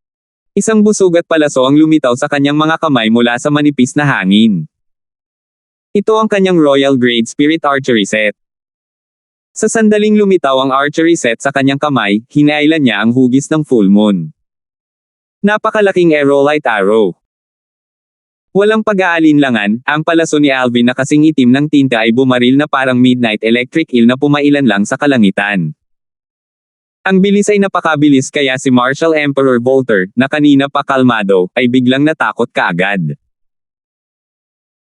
Speaker 1: Isang busog at palaso ang lumitaw sa kanyang mga kamay mula sa manipis na hangin. Ito ang kanyang Royal Grade Spirit Archery Set. Sa sandaling lumitaw ang archery set sa kanyang kamay, hinailan niya ang hugis ng full moon. Napakalaking aerolite arrow. Walang pag-aalinlangan, ang palaso ni Alvin na kasing itim ng tinta ay bumaril na parang midnight electric eel na pumailan lang sa kalangitan. Ang bilis ay napakabilis kaya si Marshal Emperor Volter, na kanina pa kalmado, ay biglang natakot kaagad.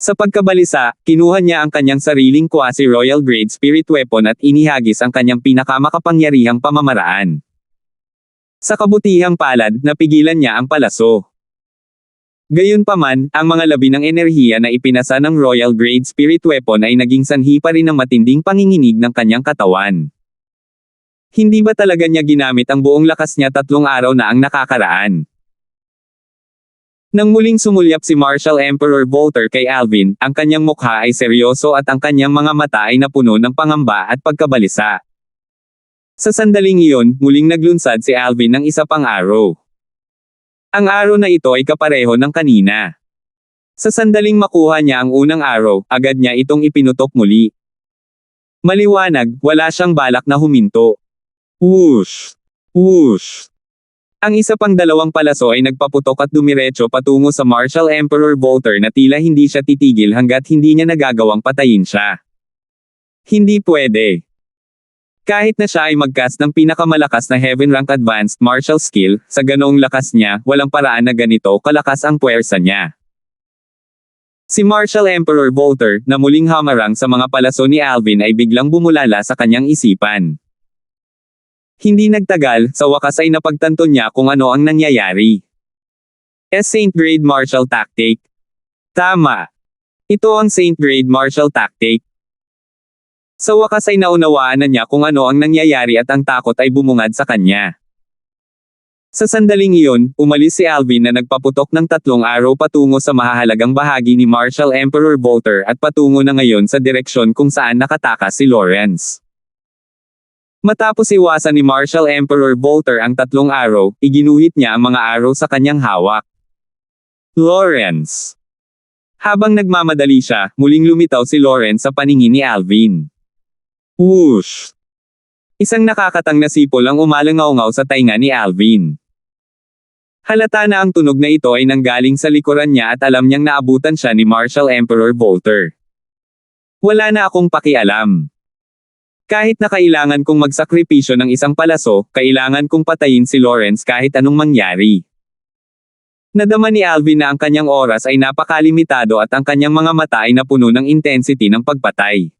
Speaker 1: Sa pagkabalisa, kinuha niya ang kanyang sariling quasi-royal grade spirit weapon at inihagis ang kanyang pinakamakapangyarihang pamamaraan. Sa kabutihang palad, napigilan niya ang palaso. Gayunpaman, ang mga labi ng enerhiya na ipinasa ng royal grade spirit weapon ay naging sanhi pa rin ng matinding panginginig ng kanyang katawan. Hindi ba talaga niya ginamit ang buong lakas niya 3 araw na ang nakakaraan? Nang muling sumulyap si Marshal Emperor Volter kay Alvin, ang kanyang mukha ay seryoso at ang kanyang mga mata ay napuno ng pangamba at pagkabalisa. Sa sandaling iyon, muling naglunsad si Alvin ng isa pang arrow. Ang arrow na ito ay kapareho ng kanina. Sa sandaling makuha niya ang unang arrow, agad niya itong ipinutok muli. Maliwanag, wala siyang balak na huminto. Whoosh! Whoosh! Ang isa pang dalawang palaso ay nagpaputok at dumiretso patungo sa Marshal Emperor Volter na tila hindi siya titigil hanggat hindi niya nagagawang patayin siya. Hindi pwede. Kahit na siya ay mag-cast ng pinakamalakas na Heaven Rank Advanced Martial Skill, sa ganoong lakas niya, walang paraan na ganito kalakas ang puwersa niya. Si Marshal Emperor Volter, na muling hamarang sa mga palaso ni Alvin ay biglang bumulala sa kanyang isipan. Hindi nagtagal, sa wakas ay napagtanto niya kung ano ang nangyayari. Saint Grade Martial Tactic. Tama. Ito ang Saint Grade Martial Tactic. Sa wakas ay naunawaan na niya kung ano ang nangyayari at ang takot ay bumungad sa kanya. Sa sandaling iyon, umalis si Alvin na nagpaputok ng 3 arrow patungo sa mahahalagang bahagi ni Marshal Emperor Volter at patungo na ngayon sa direksyon kung saan nakatakas si Lawrence. Matapos iwasan ni Marshal Emperor Volter ang 3 arrow, iginuhit niya ang mga arrow sa kanyang hawak. Lawrence. Habang nagmamadali siya, muling lumitaw si Lawrence sa paningin ni Alvin. Whoosh! Isang nakakatang na sipol ang umalangaw-ngaw sa tainga ni Alvin. Halata na ang tunog na ito ay nanggaling sa likuran niya at alam niyang naabutan siya ni Marshal Emperor Volter. Wala na akong pakialam. Kahit na kailangan kong magsakripisyo ng isang palaso, kailangan kong patayin si Lawrence kahit anong mangyari. Nadama ni Alvin na ang kanyang oras ay napakalimitado at ang kanyang mga mata ay napuno ng intensity ng pagpatay.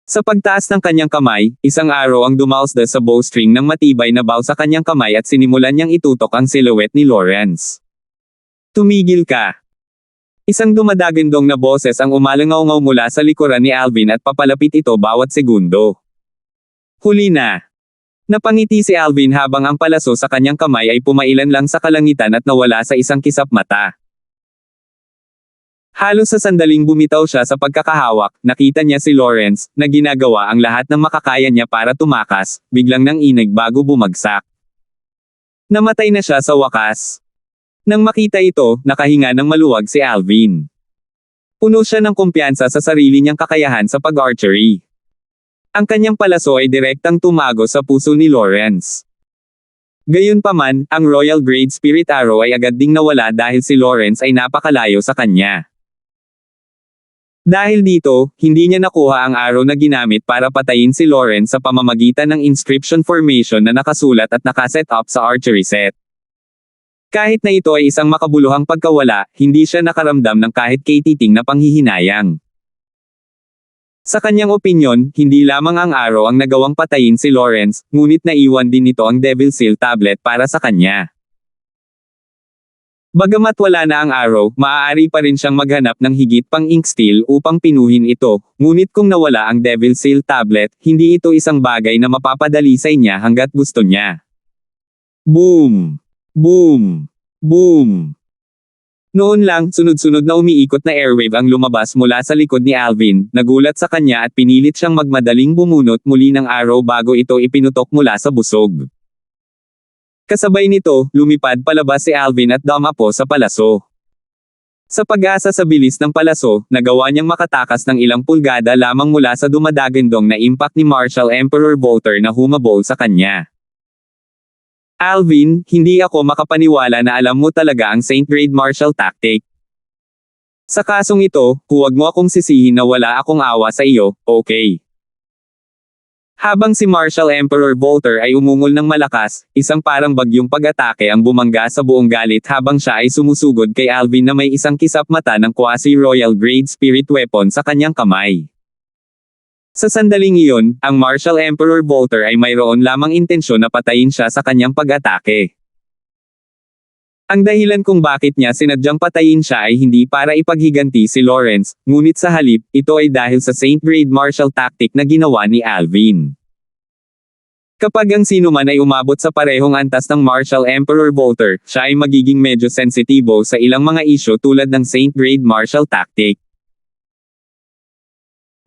Speaker 1: Sa pagtaas ng kanyang kamay, isang arrow ang dumausda sa bowstring ng matibay na bow sa kanyang kamay at sinimulan niyang itutok ang silhouette ni Lawrence. Tumigil ka! Isang dumadagandong na boses ang umalangaw-ngaw mula sa likuran ni Alvin at papalapit ito bawat segundo. Huli na! Napangiti si Alvin habang ang palaso sa kanyang kamay ay pumailan lang sa kalangitan at nawala sa isang kisap mata. Halos sa sandaling bumitaw siya sa pagkakahawak, nakita niya si Lawrence, na ginagawa ang lahat ng makakaya niya para tumakas, biglang nang inig bago bumagsak. Namatay na siya sa wakas. Nang makita ito, nakahinga ng maluwag si Alvin. Puno siya ng kumpiyansa sa sarili niyang kakayahan sa pag-archery. Ang kanyang palaso ay direktang tumago sa puso ni Lawrence. Gayunpaman, ang Royal Grade Spirit Arrow ay agad ding nawala dahil si Lawrence ay napakalayo sa kanya. Dahil dito, hindi niya nakuha ang arrow na ginamit para patayin si Lawrence sa pamamagitan ng inscription formation na nakasulat at nakaset up sa archery set. Kahit na ito ay isang makabuluhang pagkawala, hindi siya nakaramdam ng kahit katiting na panghihinayang. Sa kanyang opinyon, hindi lamang ang arrow ang nagawang patayin si Lawrence, ngunit naiwan din nito ang Devil Seal tablet para sa kanya. Bagamat wala na ang arrow, maaari pa rin siyang maghanap ng higit pang ink steel upang pinuhin ito, ngunit kung nawala ang Devil Seal tablet, hindi ito isang bagay na mapapadalisay niya hanggat gusto niya. Boom! Boom! Boom! Noon lang, sunod-sunod na umiikot na airwave ang lumabas mula sa likod ni Alvin, nagulat sa kanya at pinilit siyang magmadaling bumunot muli ng arrow bago ito ipinutok mula sa busog. Kasabay nito, lumipad palabas si Alvin at dumapo sa palaso. Sa pag-asa sa bilis ng palaso, nagawa niyang makatakas ng ilang pulgada lamang mula sa dumadagandong na impact ni Marshal Emperor Volter na humabol sa kanya. Alvin, hindi ako makapaniwala na alam mo talaga ang Saint Grade martial tactic. Sa kasong ito, huwag mo akong sisihin na wala akong awa sa iyo, okay? Habang si Marshal Emperor Volter ay umungol ng malakas, isang parang bagyong pag-atake ang bumangga sa buong galit habang siya ay sumusugod kay Alvin na may isang kisap mata ng quasi-royal grade spirit weapon sa kanyang kamay. Sa sandaling iyon, ang Marshal Emperor Volter ay mayroon lamang intensyon na patayin siya sa kanyang pag-atake. Ang dahilan kung bakit niya sinadyang patayin siya ay hindi para ipaghiganti si Lawrence, ngunit sa halip, ito ay dahil sa Saint Grade martial tactic na ginawa ni Alvin. Kapag ang sino man ay umabot sa parehong antas ng Marshal Emperor Volter, siya ay magiging medyo sensitibo sa ilang mga isyu tulad ng Saint Grade martial tactic.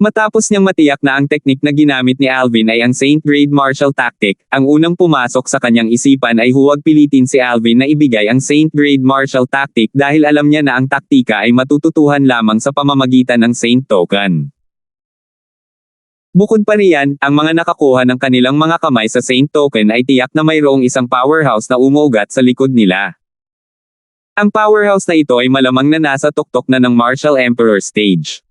Speaker 1: Matapos niyang matiyak na ang teknik na ginamit ni Alvin ay ang Saint Grade martial tactic, ang unang pumasok sa kanyang isipan ay huwag pilitin si Alvin na ibigay ang Saint Grade martial tactic dahil alam niya na ang taktika ay matututuhan lamang sa pamamagitan ng Saint Token. Bukod pa riyan, ang mga nakakuha ng kanilang mga kamay sa Saint Token ay tiyak na mayroong isang powerhouse na umuugat sa likod nila. Ang powerhouse na ito ay malamang na nasa tuktok na ng Martial Emperor stage.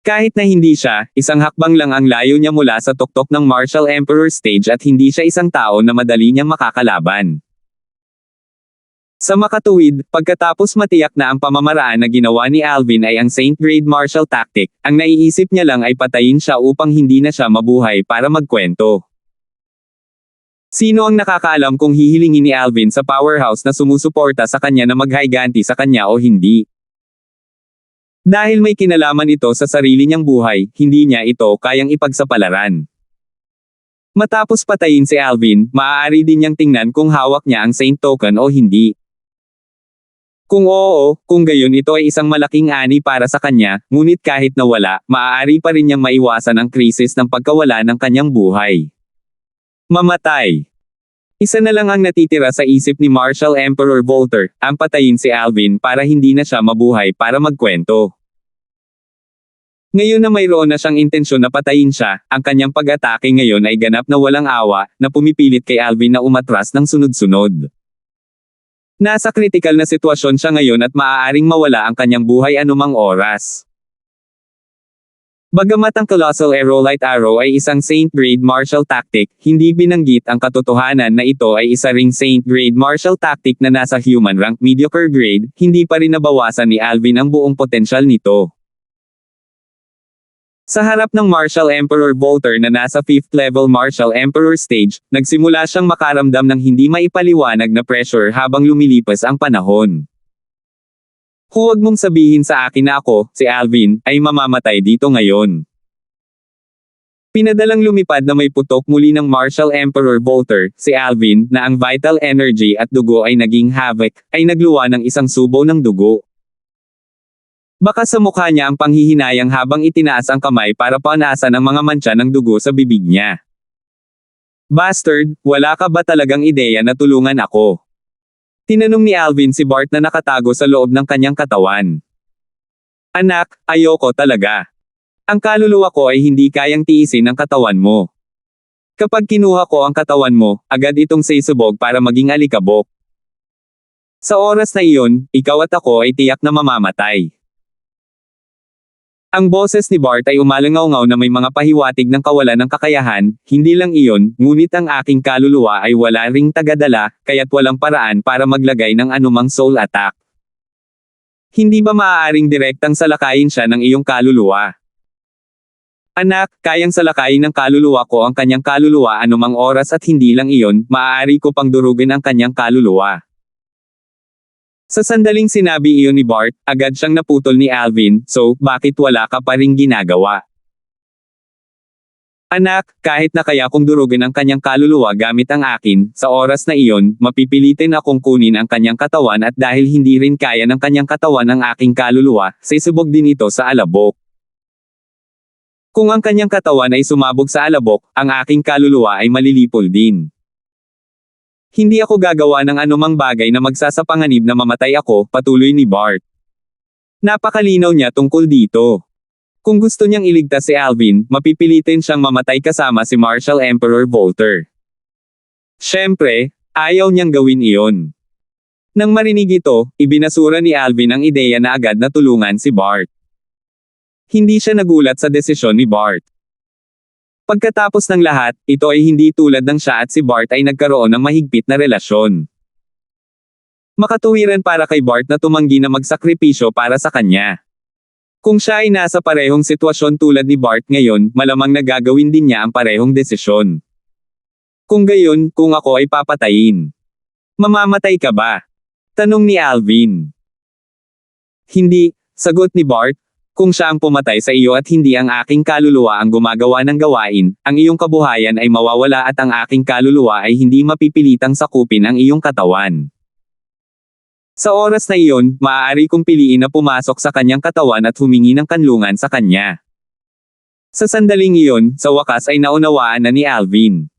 Speaker 1: Kahit na hindi siya, isang hakbang lang ang layo niya mula sa tuktok ng Martial Emperor stage at hindi siya isang tao na madali niyang makakalaban. Sa makatuwid, pagkatapos matiyak na ang pamamaraan na ginawa ni Alvin ay ang Saint Grade martial tactic, ang naiisip niya lang ay patayin siya upang hindi na siya mabuhay para magkwento. Sino ang nakakaalam kung hihilingin ni Alvin sa powerhouse na sumusuporta sa kanya na maghayganti sa kanya o hindi? Dahil may kinalaman ito sa sarili niyang buhay, hindi niya ito kayang ipagsapalaran. Matapos patayin si Alvin, maaari din niyang tingnan kung hawak niya ang Saint Token o hindi. Kung oo, kung gayon ito ay isang malaking ani para sa kanya, ngunit kahit na wala, maaari pa rin niyang maiwasan ang krisis ng pagkawala ng kanyang buhay. Mamatay. Isa na lang ang natitira sa isip ni Marshal Emperor Volter, ang patayin si Alvin para hindi na siya mabuhay para magkwento. Ngayon na mayroon na siyang intensyon na patayin siya, ang kanyang pag-atake ngayon ay ganap na walang awa, na pumipilit kay Alvin na umatras ng sunod-sunod. Nasa kritikal na sitwasyon siya ngayon at maaaring mawala ang kanyang buhay anumang oras. Bagamat ang Colossal Aerolite Arrow ay isang Saint Grade martial tactic, hindi binanggit ang katotohanan na ito ay isa ring Saint Grade martial tactic na nasa human rank mediocre grade, hindi pa rin nabawasan ni Alvin ang buong potensyal nito. Sa harap ng Martial Emperor Volter na nasa 5th level Martial Emperor stage, nagsimula siyang makaramdam ng hindi maipaliwanag na pressure habang lumilipas ang panahon. Huwag mong sabihin sa akin na ako, si Alvin, ay mamamatay dito ngayon. Pinadalang lumipad na may putok muli ng Martial Emperor Volter, si Alvin, na ang vital energy at dugo ay naging havoc, ay nagluwa ng isang subo ng dugo. Baka sa mukha niya ang panghihinayang habang itinaas ang kamay para panasan ang mga mantsa ng dugo sa bibig niya. Bastard, wala ka ba talagang ideya na tulungan ako? Tinanong ni Alvin si Bart na nakatago sa loob ng kanyang katawan. Anak, ayoko talaga. Ang kaluluwa ko ay hindi kayang tiisin ang katawan mo. Kapag kinuha ko ang katawan mo, agad itong sisubog para maging alikabok. Sa oras na iyon, ikaw at ako ay tiyak na mamamatay. Ang boses ni Bart ay umalangaw-ngaw na may mga pahiwatig ng kawalan ng kakayahan, hindi lang iyon, ngunit ang aking kaluluwa ay wala ring tagadala, kaya't walang paraan para maglagay ng anumang soul attack. Hindi ba maaaring direktang salakayin siya ng iyong kaluluwa? Anak, kayang salakayin ng kaluluwa ko ang kanyang kaluluwa anumang oras at hindi lang iyon, maaari ko pang durugin ang kanyang kaluluwa. Sa sandaling sinabi iyon ni Bart, agad siyang naputol ni Alvin, so, bakit wala ka pa ring ginagawa? Anak, kahit na kaya kong durugin ang kanyang kaluluwa gamit ang akin, sa oras na iyon, mapipilitin akong kunin ang kanyang katawan at dahil hindi rin kaya ng kanyang katawan ang aking kaluluwa, sisubog din ito sa alabok. Kung ang kanyang katawan ay sumabog sa alabok, ang aking kaluluwa ay malilipol din. Hindi ako gagawa ng anumang bagay na magsasapanganib na mamatay ako, patuloy ni Bart. Napakalinaw niya tungkol dito. Kung gusto niyang iligtas si Alvin, mapipilitin siyang mamatay kasama si Marshal Emperor Volter. Siyempre, ayaw niyang gawin iyon. Nang marinig ito, ibinasura ni Alvin ang ideya na agad na tulungan si Bart. Hindi siya nagulat sa desisyon ni Bart. Pagkatapos ng lahat, ito ay hindi tulad ng siya at si Bart ay nagkaroon ng mahigpit na relasyon. Makatuwiran para kay Bart na tumanggi na magsakripisyo para sa kanya. Kung siya ay nasa parehong sitwasyon tulad ni Bart ngayon, malamang nagagawin din niya ang parehong desisyon. Kung gayon, kung ako ay papatayin, mamamatay ka ba? Tanong ni Alvin. Hindi, sagot ni Bart. Kung siya ang pumatay sa iyo at hindi ang aking kaluluwa ang gumagawa ng gawain, ang iyong kabuhayan ay mawawala at ang aking kaluluwa ay hindi mapipilitang sakupin ang iyong katawan. Sa oras na iyon, maaari kong piliin na pumasok sa kanyang katawan at humingi ng kanlungan sa kanya. Sa sandaling iyon, sa wakas ay naunawaan na ni Alvin.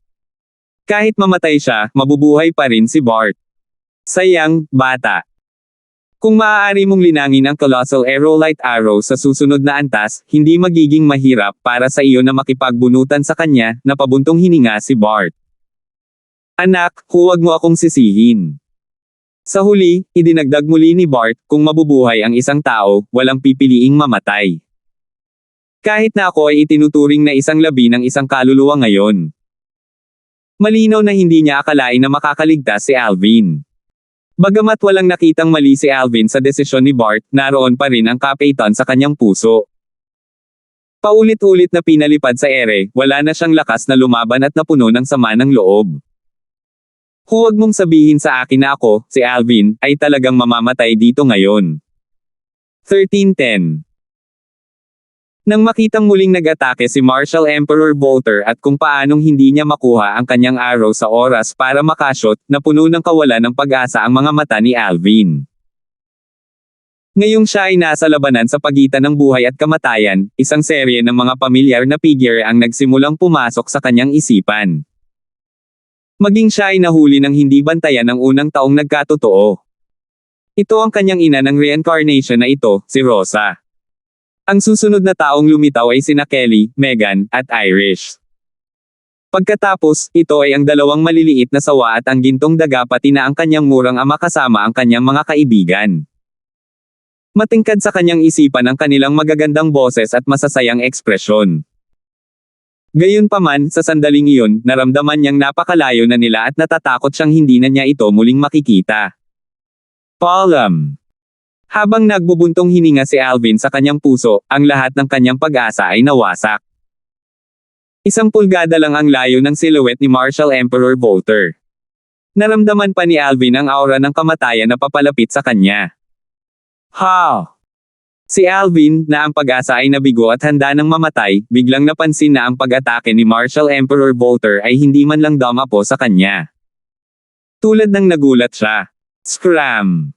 Speaker 1: Kahit mamatay siya, mabubuhay pa rin si Bart. Sayang, bata. Kung maaari mong linangin ang Colossal Aerolite Arrow sa susunod na antas, hindi magiging mahirap para sa iyo na makipagbunutan sa kanya, napabuntong hininga si Bart. Anak, huwag mo akong sisihin. Sa huli, idinagdag muli ni Bart, kung mabubuhay ang isang tao, walang pipiliing mamatay. Kahit na ako ay itinuturing na isang labi ng isang kaluluwa ngayon. Malinaw na hindi niya akalain na makakaligtas si Alvin. Bagamat walang nakitang mali si Alvin sa desisyon ni Bart, naroon pa rin ang kapaitan sa kanyang puso. Paulit-ulit na pinalipad sa ere, wala na siyang lakas na lumaban at napuno ng sama ng loob. Huwag mong sabihin sa akin na ako, si Alvin, ay talagang mamamatay dito ngayon. 1310. Nang makitang muling nag-atake si Marshal Emperor Volter at kung paanong hindi niya makuha ang kanyang arrow sa oras para makashot, napuno ng kawalan ng pag-asa ang mga mata ni Alvin. Ngayong siya ay nasa labanan sa pagitan ng buhay at kamatayan, isang serye ng mga pamilyar na figure ang nagsimulang pumasok sa kanyang isipan. Maging siya ay nahuli ng hindi bantayan ng unang taong nagkatotoo. Ito ang kanyang ina ng reincarnation na ito, si Rosa. Ang susunod na taong lumitaw ay sina Kelly, Megan, at Irish. Pagkatapos, ito ay ang dalawang maliliit na sawa at ang gintong daga pati na ang kanyang murang ama kasama ang kanyang mga kaibigan. Matingkad sa kanyang isipan ang kanilang magagandang boses at masasayang ekspresyon. Gayunpaman, sa sandaling iyon, naramdaman niyang napakalayo na nila at natatakot siyang hindi na niya ito muling makikita. Paalam. Habang nagbubuntong hininga si Alvin sa kanyang puso, ang lahat ng kanyang pag-asa ay nawasak. 1 pulgada lang ang layo ng silhouette ni Marshal Emperor Volter. Naramdaman pa ni Alvin ang aura ng kamatayan na papalapit sa kanya. Ha! Si Alvin, na ang pag-asa ay nabigo at handa ng mamatay, biglang napansin na ang pag-atake ni Marshal Emperor Volter ay hindi man lang dumapo sa kanya. Tulad ng nagulat siya. Scram!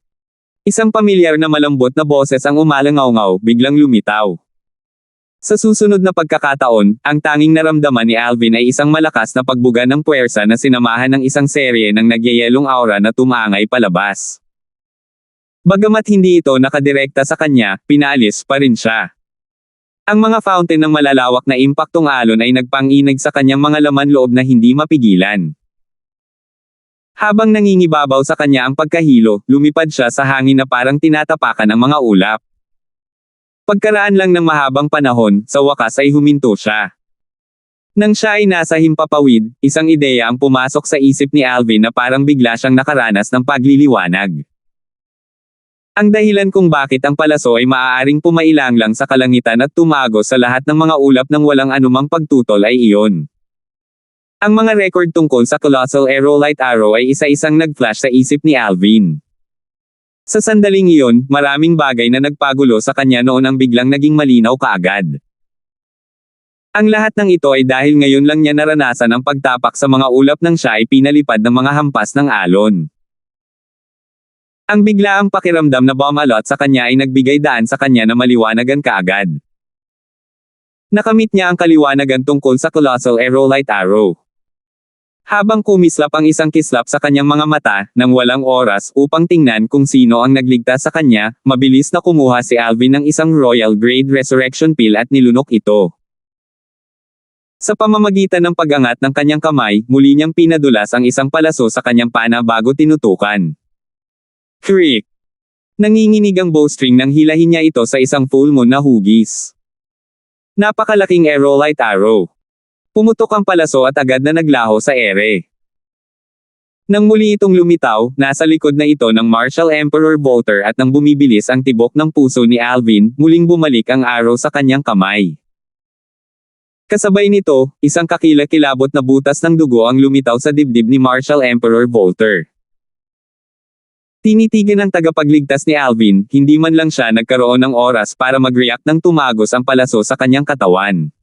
Speaker 1: Isang pamilyar na malambot na boses ang umalangaw-ngaw, biglang lumitaw. Sa susunod na pagkakataon, ang tanging naramdaman ni Alvin ay isang malakas na pagbuga ng puwersa na sinamahan ng isang serye ng nagyayelong aura na tumangay palabas. Bagamat hindi ito nakadirekta sa kanya, pinaalis pa rin siya. Ang mga fountain ng malalawak na impaktong alon ay nagpanginig sa kanyang mga laman loob na hindi mapigilan. Habang nangingibabaw sa kanya ang pagkahilo, lumipad siya sa hangin na parang tinatapakan ng mga ulap. Pagkaraan lang ng mahabang panahon, sa wakas ay huminto siya. Nang siya ay nasa himpapawid, isang ideya ang pumasok sa isip ni Alvin na parang bigla siyang nakaranas ng pagliliwanag. Ang dahilan kung bakit ang palaso ay maaaring pumailang lang sa kalangitan at tumago sa lahat ng mga ulap ng walang anumang pagtutol ay iyon. Ang mga record tungkol sa Colossal Aerolite Arrow ay isa-isang nag-flash sa isip ni Alvin. Sa sandaling iyon, maraming bagay na nagpagulo sa kanya noon ang biglang naging malinaw kaagad. Ang lahat ng ito ay dahil ngayon lang niya naranasan ang pagtapak sa mga ulap nang siya ay pinalipad ng mga hampas ng alon. Ang biglaang pakiramdam na bumalot sa kanya ay nagbigay daan sa kanya na maliwanagan kaagad. Nakamit niya ang kaliwanagan tungkol sa Colossal Aerolite Arrow. Habang kumislap ang isang kislap sa kanyang mga mata, nang walang oras upang tingnan kung sino ang nagligtas sa kanya, mabilis na kumuha si Alvin ng isang Royal Grade Resurrection Pill at nilunok ito. Sa pamamagitan ng pag-angat ng kanyang kamay, muli niyang pinadulas ang isang palaso sa kanyang pana bago tinutukan. Creak! Nanginginig ang bowstring nang hilahin niya ito sa isang full moon na hugis. Napakalaking aerolite arrow. Pumutok ang palaso at agad na naglaho sa ere. Nang muli itong lumitaw, nasa likod na ito ng Martial Emperor Bolter at nang bumibilis ang tibok ng puso ni Alvin, muling bumalik ang arrow sa kanyang kamay. Kasabay nito, isang kakilakilabot na butas ng dugo ang lumitaw sa dibdib ni Martial Emperor Bolter. Tinitigan ng tagapagligtas ni Alvin, hindi man lang siya nagkaroon ng oras para mag-react nang tumagos ang palaso sa kanyang katawan.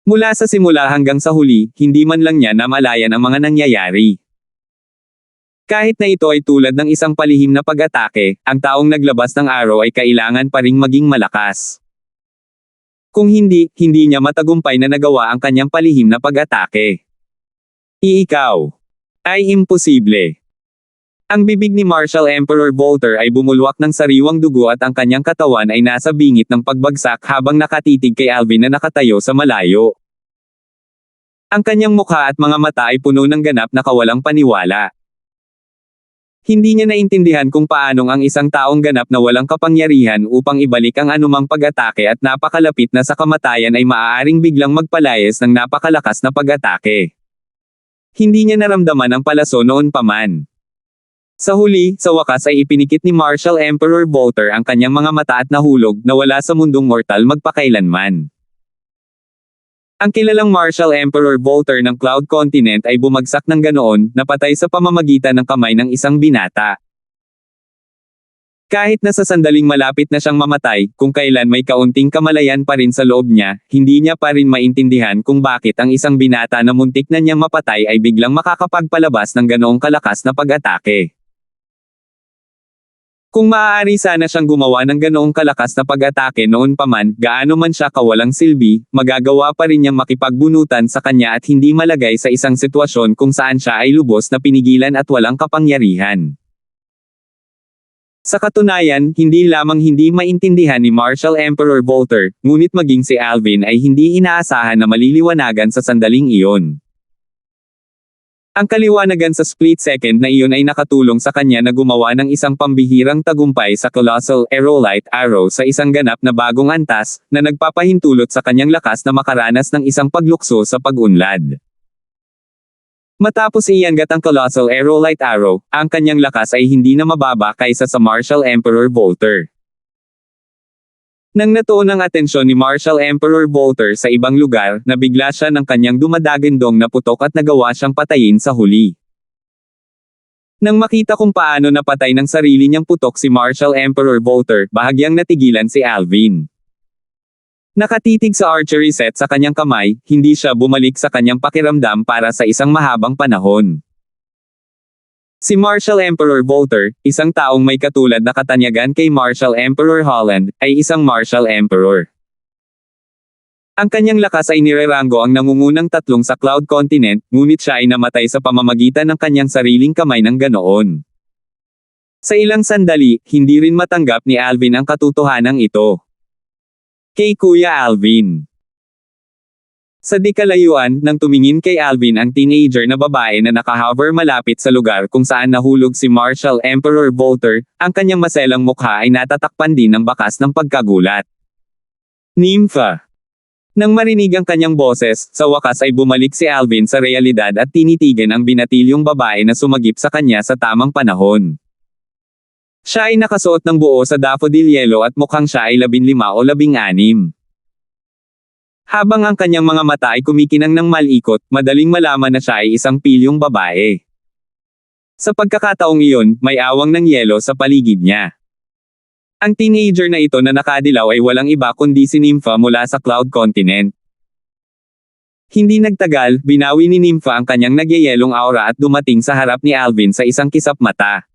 Speaker 1: Mula sa simula hanggang sa huli, hindi man lang niya namalayan ang mga nangyayari. Kahit na ito ay tulad ng isang palihim na pag-atake, ang taong naglabas ng arrow ay kailangan pa ring maging malakas. Kung hindi, hindi niya matagumpay na nagawa ang kanyang palihim na pag-atake. Ikaw ay imposible. Ang bibig ni Martial Emperor Bolter ay bumulwak ng sariwang dugo at ang kanyang katawan ay nasa bingit ng pagbagsak habang nakatitig kay Alvin na nakatayo sa malayo. Ang kanyang mukha at mga mata ay puno ng ganap na kawalang paniwala. Hindi niya naintindihan kung paanong ang isang taong ganap na walang kapangyarihan upang ibalik ang anumang pag-atake at napakalapit na sa kamatayan ay maaaring biglang magpalayas ng napakalakas na pag-atake. Hindi niya naramdaman ang palaso noon pa man. Sa huli, sa wakas ay ipinikit ni Martial Emperor Bolter ang kanyang mga mata at nahulog na wala sa mundong mortal magpakailanman. Ang kilalang Martial Emperor Bolter ng Cloud Continent ay bumagsak ng ganoon, napatay sa pamamagitan ng kamay ng isang binata. Kahit na sa sandaling malapit na siyang mamatay, kung kailan may kaunting kamalayan pa rin sa loob niya, hindi niya pa rin maintindihan kung bakit ang isang binata na muntik na niyang mapatay ay biglang makakapagpalabas ng ganoong kalakas na pag-atake. Kung maaari sana siyang gumawa ng ganoong kalakas na pag-atake noon pa man, gaano man siya kawalang silbi, magagawa pa rin niyang makipagbunutan sa kanya at hindi malagay sa isang sitwasyon kung saan siya ay lubos na pinigilan at walang kapangyarihan. Sa katunayan, hindi lamang hindi maintindihan ni Martial Emperor Bolter, ngunit maging si Alvin ay hindi inaasahan na maliliwanagan sa sandaling iyon. Ang kaliwanagan sa split second na iyon ay nakatulong sa kanya na gumawa ng isang pambihirang tagumpay sa Colossal Aerolite Arrow sa isang ganap na bagong antas, na nagpapahintulot sa kanyang lakas na makaranas ng isang paglukso sa pag-unlad. Matapos iangat ang Colossal Aerolite Arrow, ang kanyang lakas ay hindi na mababa kaysa sa Martial Emperor Bolter. Nang natuon ang atensyon ni Martial Emperor Bolter sa ibang lugar, nabigla siya ng kanyang dumadagandong na putok at nagawa siyang patayin sa huli. Nang makita kung paano napatay ng sarili niyang putok si Martial Emperor Bolter, bahagyang natigilan si Alvin. Nakatitig sa archery set sa kanyang kamay, hindi siya bumalik sa kanyang pakiramdam para sa isang mahabang panahon. Si Martial Emperor Bolter, isang taong may katulad na katanyagan kay Martial Emperor Holland, ay isang Martial Emperor. Ang kanyang lakas ay nireranggo ang nangungunang tatlong sa Cloud Continent, ngunit siya ay namatay sa pamamagitan ng kanyang sariling kamay ng ganoon. Sa ilang sandali, hindi rin matanggap ni Alvin ang katotohanan ito. Kay Kuya Alvin. Sa di kalayuan, nang tumingin kay Alvin ang teenager na babae na nakahover malapit sa lugar kung saan nahulog si Martial Emperor Bolter, ang kanyang maselang mukha ay natatakpan din ng bakas ng pagkagulat. Nympha. Nang marinig ang kanyang boses, sa wakas ay bumalik si Alvin sa realidad at tinitigan ang binatilyong babae na sumagip sa kanya sa tamang panahon. Siya ay nakasuot ng buo sa daffodil yellow at mukhang siya ay 15 o 16. Habang ang kanyang mga mata ay kumikinang ng malikot, madaling malaman na siya ay isang pilyong babae. Sa pagkakataong iyon, may awang ng yelo sa paligid niya. Ang teenager na ito na nakadilaw ay walang iba kundi si Nympha mula sa Cloud Continent. Hindi nagtagal, binawi ni Nympha ang kanyang nagyayelong aura at dumating sa harap ni Alvin sa isang kisap mata.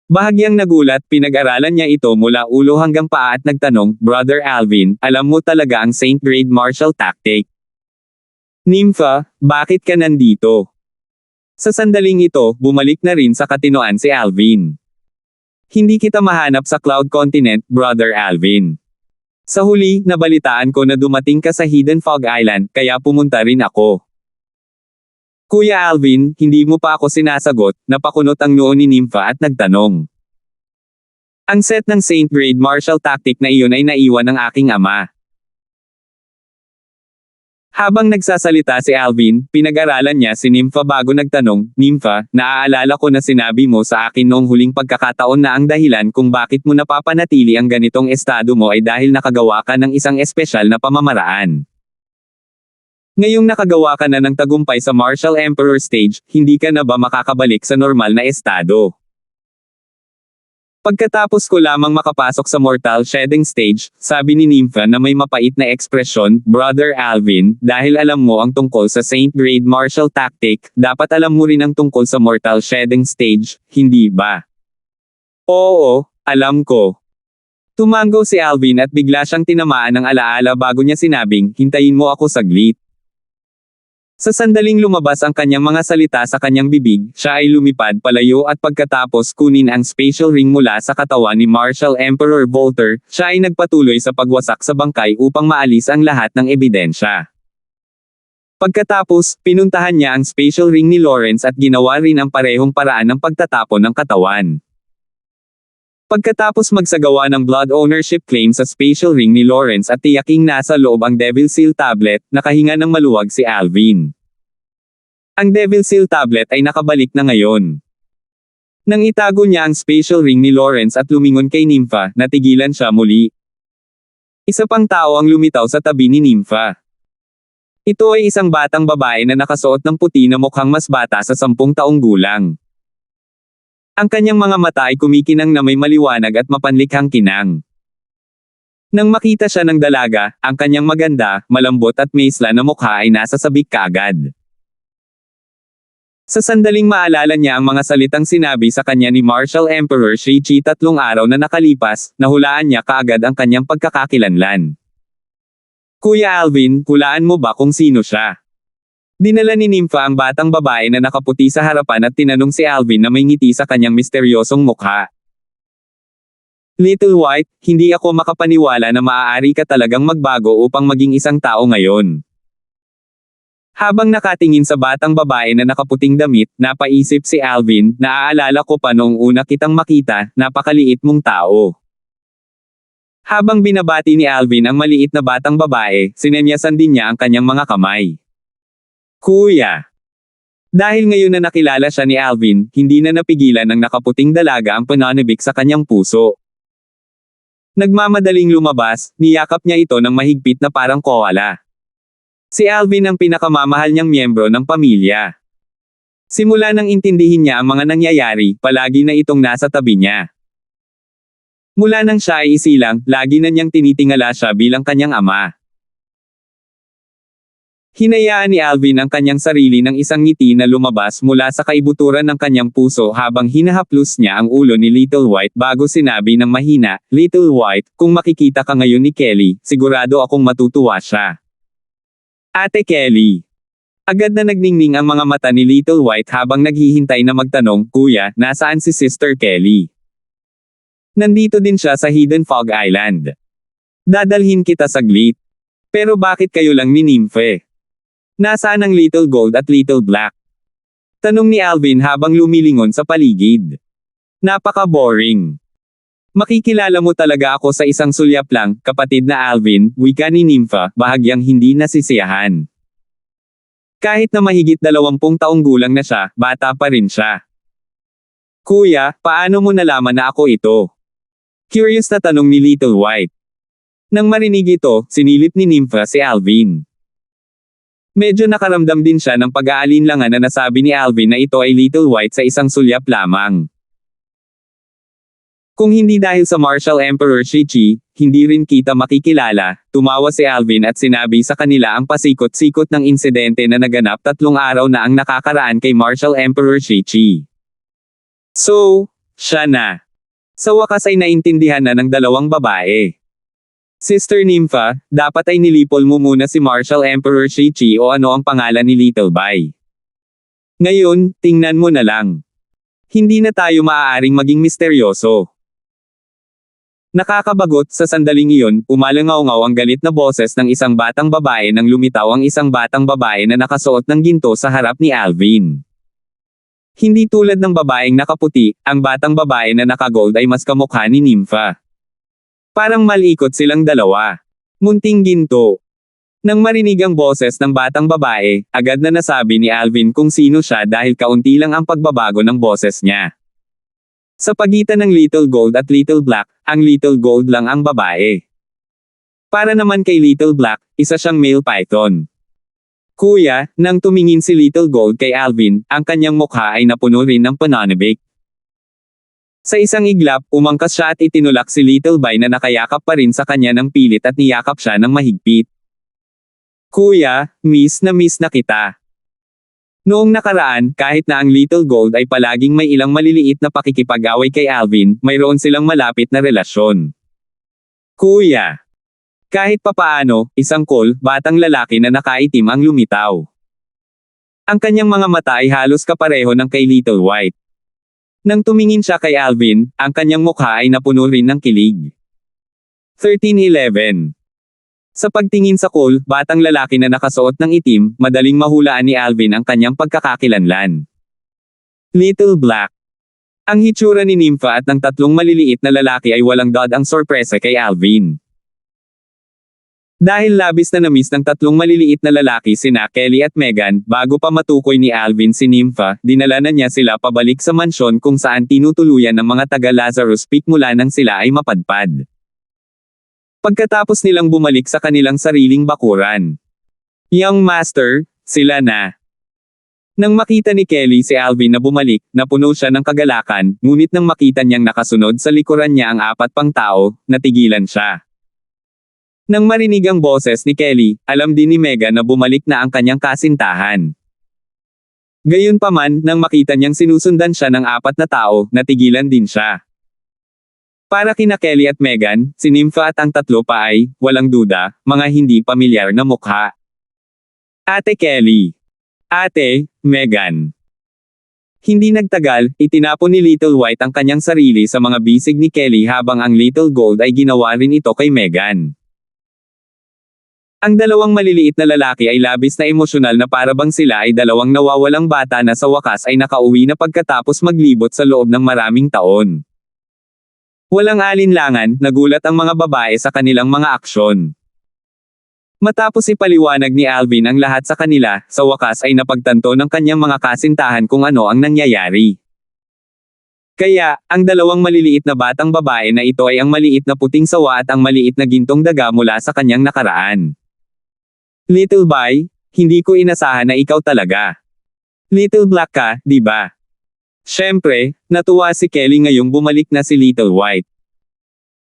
Speaker 1: Bahagyang nagulat, pinag-aralan niya ito mula ulo hanggang paa at nagtanong, "Brother Alvin, alam mo talaga ang Saint Grade martial tactic?" Nympha, bakit ka nandito? Sa sandaling ito, bumalik na rin sa katinoan si Alvin. Hindi kita mahanap sa Cloud Continent, Brother Alvin. Sa huli, nabalitaan ko na dumating ka sa Hidden Fog Island, kaya pumunta rin ako. Kuya Alvin, hindi mo pa ako sinasagot, napakunot ang noo ni Nympha at nagtanong. Ang set ng Saint Grade martial tactic na iyon ay naiwan ng aking ama. Habang nagsasalita si Alvin, pinag-aralan niya si Nympha bago nagtanong, Nympha, naaalala ko na sinabi mo sa akin noong huling pagkakataon na ang dahilan kung bakit mo napapanatili ang ganitong estado mo ay dahil nakagawa ka ng isang espesyal na pamamaraan. Ngayong nakagawa ka na ng tagumpay sa Martial Emperor stage, hindi ka na ba makakabalik sa normal na estado? Pagkatapos ko lamang makapasok sa Mortal Shedding stage, sabi ni Nympha na may mapait na ekspresyon, Brother Alvin, dahil alam mo ang tungkol sa Saint Grade martial tactic, dapat alam mo rin ang tungkol sa Mortal Shedding stage, hindi ba? Oo, alam ko. Tumango si Alvin at bigla siyang tinamaan ng alaala bago niya sinabing, hintayin mo ako saglit. Sa sandaling lumabas ang kanyang mga salita sa kanyang bibig, siya ay lumipad palayo at pagkatapos kunin ang spatial ring mula sa katawan ni Martial Emperor Volter, siya ay nagpatuloy sa pagwasak sa bangkay upang maalis ang lahat ng ebidensya. Pagkatapos, pinuntahan niya ang spatial ring ni Lawrence at ginawa rin ang parehong paraan ng pagtatapon ng katawan. Pagkatapos magsagawa ng blood ownership claim sa spatial ring ni Lawrence at tiyaking nasa loob ang Devil Seal tablet, nakahinga ng maluwag si Alvin. Ang Devil Seal tablet ay nakabalik na ngayon. Nang itago niya ang spatial ring ni Lawrence at lumingon kay Nympha, natigilan siya muli. Isa pang tao ang lumitaw sa tabi ni Nympha. Ito ay isang batang babae na nakasuot ng puti na mukhang mas bata sa 10 taong gulang. Ang kanyang mga mata ay kumikinang na may maliwanag at mapanlikhang kinang. Nang makita siya ng dalaga, ang kanyang maganda, malambot at maisla na mukha ay nasa sabik kaagad. Sa sandaling maalala niya ang mga salitang sinabi sa kanya ni Martial Emperor Shi-Chi 3 araw na nakalipas, nahulaan niya kaagad ang kanyang pagkakakilanlan. Kuya Alvin, hulaan mo ba kung sino siya? Dinala ni Nympha ang batang babae na nakaputi sa harapan at tinanong si Alvin na may ngiti sa kanyang misteryosong mukha. Little White, hindi ako makapaniwala na maaari ka talagang magbago upang maging isang tao ngayon. Habang nakatingin sa batang babae na nakaputing damit, napaisip si Alvin, naaalala ko pa noong una kitang makita, napakaliit mong tao. Habang binabati ni Alvin ang maliit na batang babae, sinenyasan din niya ang kanyang mga kamay. Kuya. Dahil ngayon na nakilala siya ni Alvin, hindi na napigilan ng nakaputing dalaga ang pananabik sa kanyang puso. Nagmamadaling lumabas, niyakap niya ito ng mahigpit na parang koala. Si Alvin ang pinakamamahal niyang miyembro ng pamilya. Simula nang intindihin niya ang mga nangyayari, palagi na itong nasa tabi niya. Mula nang siya ay isilang, lagi na niyang tinitingala siya bilang kanyang ama. Hinayaan ni Alvin ang kanyang sarili ng isang ngiti na lumabas mula sa kaibuturan ng kanyang puso habang hinahaplos niya ang ulo ni Little White bago sinabi ng mahina, Little White, kung makikita ka ngayon ni Kelly, sigurado akong matutuwa siya. Ate Kelly. Agad na nagningning ang mga mata ni Little White habang naghihintay na magtanong, Kuya, nasaan si Sister Kelly? Nandito din siya sa Hidden Fog Island. Dadalhin kita saglit. Pero bakit kayo lang ni Nymphe? Nasaan ang Little Gold at Little Black? Tanong ni Alvin habang lumilingon sa paligid. Napaka-boring. Makikilala mo talaga ako sa isang sulyap lang, kapatid na Alvin, wika ni Nympha, bahagyang hindi nasisiyahan. Kahit na mahigit 20 taong gulang na siya, bata pa rin siya. Kuya, paano mo nalaman na ako ito? Curious na tanong ni Little White. Nang marinig ito, sinilip ni Nympha si Alvin. Medyo nakaramdam din siya ng pag-aalinlangan na nasabi ni Alvin na ito ay Little White sa isang sulyap lamang. Kung hindi dahil sa Martial Emperor Shi-Chi, hindi rin kita makikilala, tumawa si Alvin at sinabi sa kanila ang pasikot-sikot ng insidente na naganap 3 araw na ang nakakaraan kay Martial Emperor Shi-Chi. So, siya na. Sa wakas ay naintindihan na ng dalawang babae. Sister Nympha, dapat ay nilipol mo muna si Martial Emperor Shi-Chi o ano ang pangalan ni Little Bai. Ngayon, tingnan mo na lang. Hindi na tayo maaaring maging misteryoso. Nakakabagot, sa sandaling iyon, umalangaw-ngaw ang galit na boses ng isang batang babae nang lumitaw ang isang batang babae na nakasuot ng ginto sa harap ni Alvin. Hindi tulad ng babaeng nakaputi, ang batang babae na nakagold ay mas kamukha ni Nympha. Parang malikot silang dalawa. Munting ginto. Nang marinig ang boses ng batang babae, agad na nasabi ni Alvin kung sino siya dahil kaunti lang ang pagbabago ng boses niya. Sa pagitan ng Little Gold at Little Black, ang Little Gold lang ang babae. Para naman kay Little Black, isa siyang male python. Kuya, nang tumingin si Little Gold kay Alvin, ang kanyang mukha ay napuno rin ng pananabik. Sa isang iglap, umangkas siya at itinulak si Little Bai na nakayakap pa rin sa kanya ng pilit at niyakap siya ng mahigpit. Kuya, miss na kita. Noong nakaraan, kahit na ang Little Gold ay palaging may ilang maliliit na pakikipag-away kay Alvin, mayroon silang malapit na relasyon. Kuya. Kahit papaano, isang cool, batang lalaki na nakaitim ang lumitaw. Ang kanyang mga mata ay halos kapareho ng kay Little White. Nang tumingin siya kay Alvin, ang kanyang mukha ay napuno rin ng kilig. 1311. Sa pagtingin sa cool, batang lalaki na nakasuot ng itim, madaling mahulaan ni Alvin ang kanyang pagkakakilanlan. Little Black. Ang hitsura ni Nympha at ng tatlong maliliit na lalaki ay walang dod ang sorpresa kay Alvin. Dahil labis na namiss ng tatlong maliliit na lalaki sina Kelly at Megan, bago pa matukoy ni Alvin si Nympha, dinala na niya sila pabalik sa mansyon kung saan tinutuluyan ng mga taga Lazarus Peak mula nang sila ay mapadpad. Pagkatapos nilang bumalik sa kanilang sariling bakuran. Young Master, sila na. Nang makita ni Kelly si Alvin na bumalik, napuno siya ng kagalakan, ngunit nang makita niyang nakasunod sa likuran niya ang 4 pang tao, natigilan siya. Nang marinig ang boses ni Kelly, alam din ni Megan na bumalik na ang kanyang kasintahan. Gayunpaman, nang makita niyang sinusundan siya ng 4 na tao, natigilan din siya. Para kina Kelly at Megan, si Nympha at ang tatlo pa ay, walang duda, mga hindi pamilyar na mukha. Ate Kelly. Ate, Megan. Hindi nagtagal, itinapon ni Little White ang kanyang sarili sa mga bisig ni Kelly habang ang Little Gold ay ginawa rin ito kay Megan. Ang dalawang maliliit na lalaki ay labis na emosyonal na parabang sila ay dalawang nawawalang bata na sa wakas ay nakauwi na pagkatapos maglibot sa loob ng maraming taon. Walang alinlangan, nagulat ang mga babae sa kanilang mga aksyon. Matapos ipaliwanag ni Alvin ang lahat sa kanila, sa wakas ay napagtanto ng kanyang mga kasintahan kung ano ang nangyayari. Kaya, ang dalawang maliliit na batang babae na ito ay ang maliit na puting sawa at ang maliit na gintong daga mula sa kanyang nakaraan. Little Bai, hindi ko inasahan na ikaw talaga. Little Black ka, di ba? Siyempre, natuwa si Kelly ngayong bumalik na si Little White.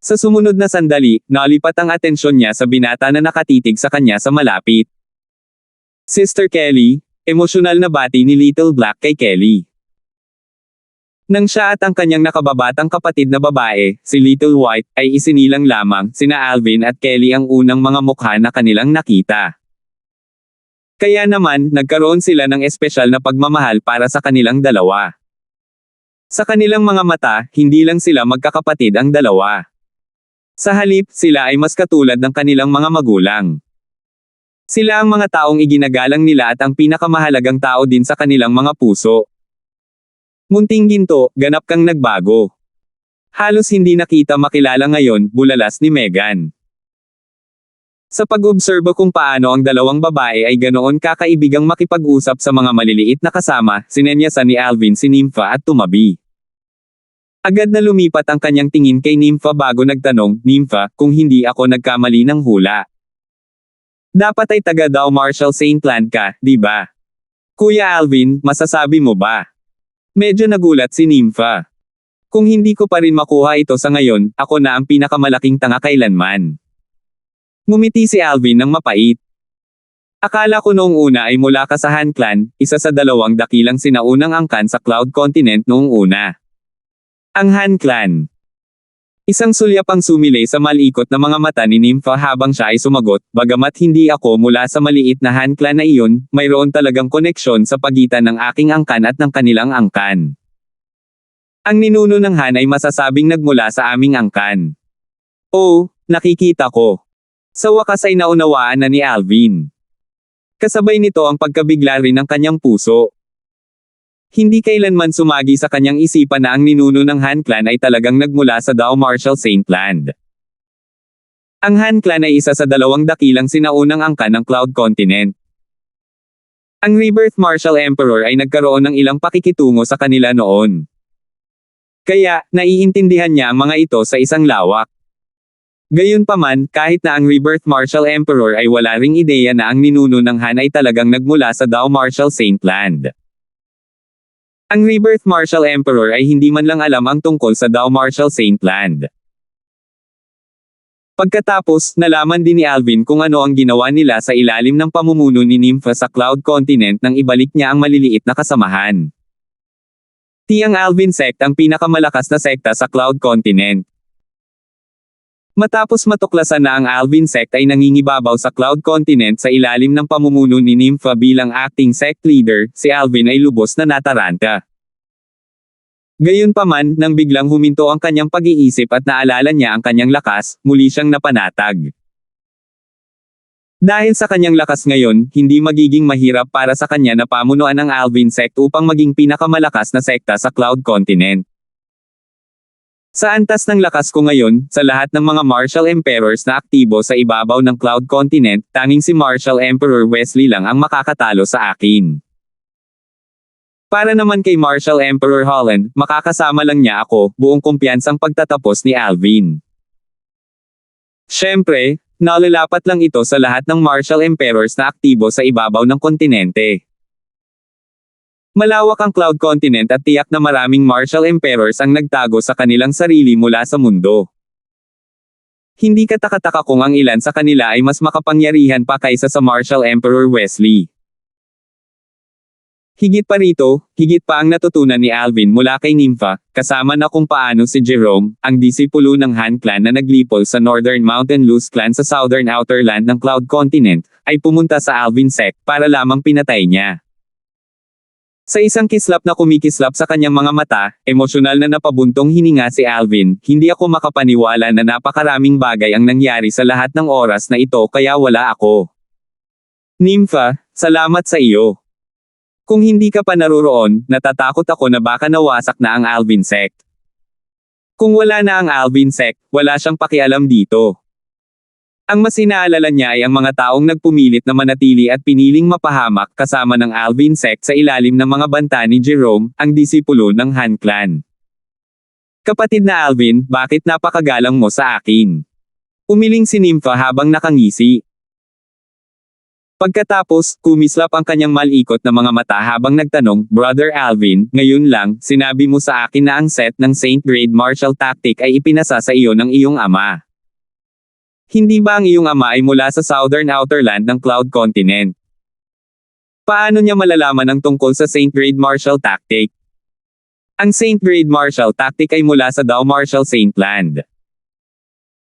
Speaker 1: Sa sumunod na sandali, nalipat ang atensyon niya sa binata na nakatitig sa kanya sa malapit. Sister Kelly, emosyonal na bati ni Little Black kay Kelly. Nang siya at ang kanyang nakababatang kapatid na babae, si Little White, ay isinilang lamang, sina Alvin at Kelly ang unang mga mukha na kanilang nakita. Kaya naman, nagkaroon sila ng espesyal na pagmamahal para sa kanilang dalawa. Sa kanilang mga mata, hindi lang sila magkakapatid ang dalawa. Sa halip, sila ay mas katulad ng kanilang mga magulang. Sila ang mga taong iginagalang nila at ang pinakamahalagang tao din sa kanilang mga puso. Munting ginto, ganap kang nagbago. Halos hindi nakita makilala ngayon, bulalas ni Megan. Sa pag-obserba kung paano ang dalawang babae ay ganoon kakaibigang makipag-usap sa mga maliliit na kasama, sinenyasan ni Alvin si Nympha at tumabi. Agad na lumipat ang kanyang tingin kay Nympha bago nagtanong, Nympha, kung hindi ako nagkamali ng hula. Dapat ay taga daw Marshall St. Land ka, di ba? Kuya Alvin, masasabi mo ba? Medyo nagulat si Nympha. Kung hindi ko pa rin makuha ito sa ngayon, ako na ang pinakamalaking tanga kailanman. Ngumiti si Alvin ng mapait. Akala ko noong una ay mula ka sa Han Clan, isa sa dalawang dakilang sinaunang angkan sa Cloud Continent noong una. Ang Han Clan. Isang sulyap ang sumilay sa malikot na mga mata ni Nympha habang siya ay sumagot, bagamat hindi ako mula sa maliit na Han clan na iyon, mayroon talagang koneksyon sa pagitan ng aking angkan at ng kanilang angkan. Ang ninuno ng Han ay masasabing nagmula sa aming angkan. Oh, nakikita ko. Sa wakas ay naunawaan na ni Alvin. Kasabay nito ang pagkabigla rin ng kanyang puso. Hindi kailanman sumagi sa kanyang isipan na ang ninuno ng Han clan ay talagang nagmula sa Dao Martial Saint Land. Ang Han clan ay isa sa dalawang dakilang sinaunang angkan ng Cloud Continent. Ang Rebirth Martial Emperor ay nagkaroon ng ilang pakikitungo sa kanila noon. Kaya, naiintindihan niya ang mga ito sa isang lawak. Gayunpaman, kahit na ang Rebirth Martial Emperor ay wala ring ideya na ang ninuno ng Han ay talagang nagmula sa Dao Martial Saint Land. Ang Rebirth Martial Emperor ay hindi man lang alam ang tungkol sa Dao Martial Saint Land. Pagkatapos, nalaman din ni Alvin kung ano ang ginawa nila sa ilalim ng pamumuno ni Nympha sa Cloud Continent nang ibalik niya ang maliliit na kasamahan. Tiyang Alvin Sect ang pinakamalakas na sekta sa Cloud Continent. Matapos matuklasan na ang Alvin Sect ay nangingibabaw sa Cloud Continent sa ilalim ng pamumuno ni Nympha bilang acting sect leader, si Alvin ay lubos na nataranta. Gayunpaman, nang biglang huminto ang kanyang pag-iisip at naalala niya ang kanyang lakas, muli siyang napanatag. Dahil sa kanyang lakas ngayon, hindi magiging mahirap para sa kanya na pamunuan ang Alvin Sect upang maging pinakamalakas na sekta sa Cloud Continent. Sa antas ng lakas ko ngayon, sa lahat ng mga Martial Emperors na aktibo sa ibabaw ng Cloud Continent, tanging si Martial Emperor Wesley lang ang makakatalo sa akin. Para naman kay Martial Emperor Holland, makakasama lang niya ako, buong kumpiyansang pagtatapos ni Alvin. Siyempre, nalalapat lang ito sa lahat ng Martial Emperors na aktibo sa ibabaw ng kontinente. Malawak ang Cloud Continent at tiyak na maraming Martial Emperors ang nagtago sa kanilang sarili mula sa mundo. Hindi katakataka kung ang ilan sa kanila ay mas makapangyarihan pa kaysa sa Martial Emperor Wesley. Higit pa rito, higit pa ang natutunan ni Alvin mula kay Nympha, kasama na kung paano si Jerome, ang disipulo ng Han clan na naglipol sa Northern Mountain Loose clan sa Southern Outer Land ng Cloud Continent, ay pumunta sa Alvin Sect para lamang pinatay niya. Sa isang kislap na kumikislap sa kanyang mga mata, emosyonal na napabuntong hininga si Alvin, hindi ako makapaniwala na napakaraming bagay ang nangyari sa lahat ng oras na ito kaya wala ako. Nympha, salamat sa iyo. Kung hindi ka pa naroroon, natatakot ako na baka nawasak na ang Alvin Sect. Kung wala na ang Alvin Sect, wala siyang pakialam dito. Ang mas inaalala niya ay ang mga taong nagpumilit na manatili at piniling mapahamak kasama ng Alvin Sect sa ilalim ng mga banta ni Jerome, ang disipulo ng Han clan. Kapatid na Alvin, bakit napakagalang mo sa akin? Umiling si Nympha habang nakangisi. Pagkatapos, kumislap ang kanyang malikot na mga mata habang nagtanong, Brother Alvin, ngayon lang, sinabi mo sa akin na ang set ng Saint Grade Martial Tactic ay ipinasa sa iyo ng iyong ama. Hindi ba ang iyong ama ay mula sa Southern Outer Land ng Cloud Continent? Paano niya malalaman ang tungkol sa Saint Grade Martial Tactic? Ang Saint Grade Martial Tactic ay mula sa Dao Martial Saint Land.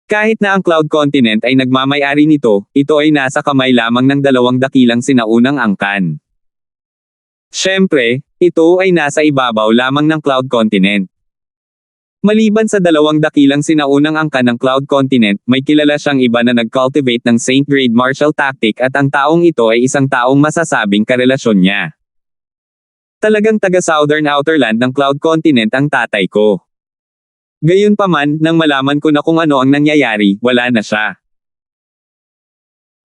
Speaker 1: Kahit na ang Cloud Continent ay nagmamay-ari nito, ito ay nasa kamay lamang ng dalawang dakilang sinaunang angkan. Siyempre, ito ay nasa ibabaw lamang ng Cloud Continent. Maliban sa dalawang dakilang sinaunang angkan ng Cloud Continent, may kilala siyang iba na nag-cultivate ng Saint Grade Martial Tactic at ang taong ito ay isang taong masasabing karelasyon niya. Talagang taga Southern Outer Land ng Cloud Continent ang tatay ko. Gayunpaman, nang malaman ko na kung ano ang nangyayari, wala na siya.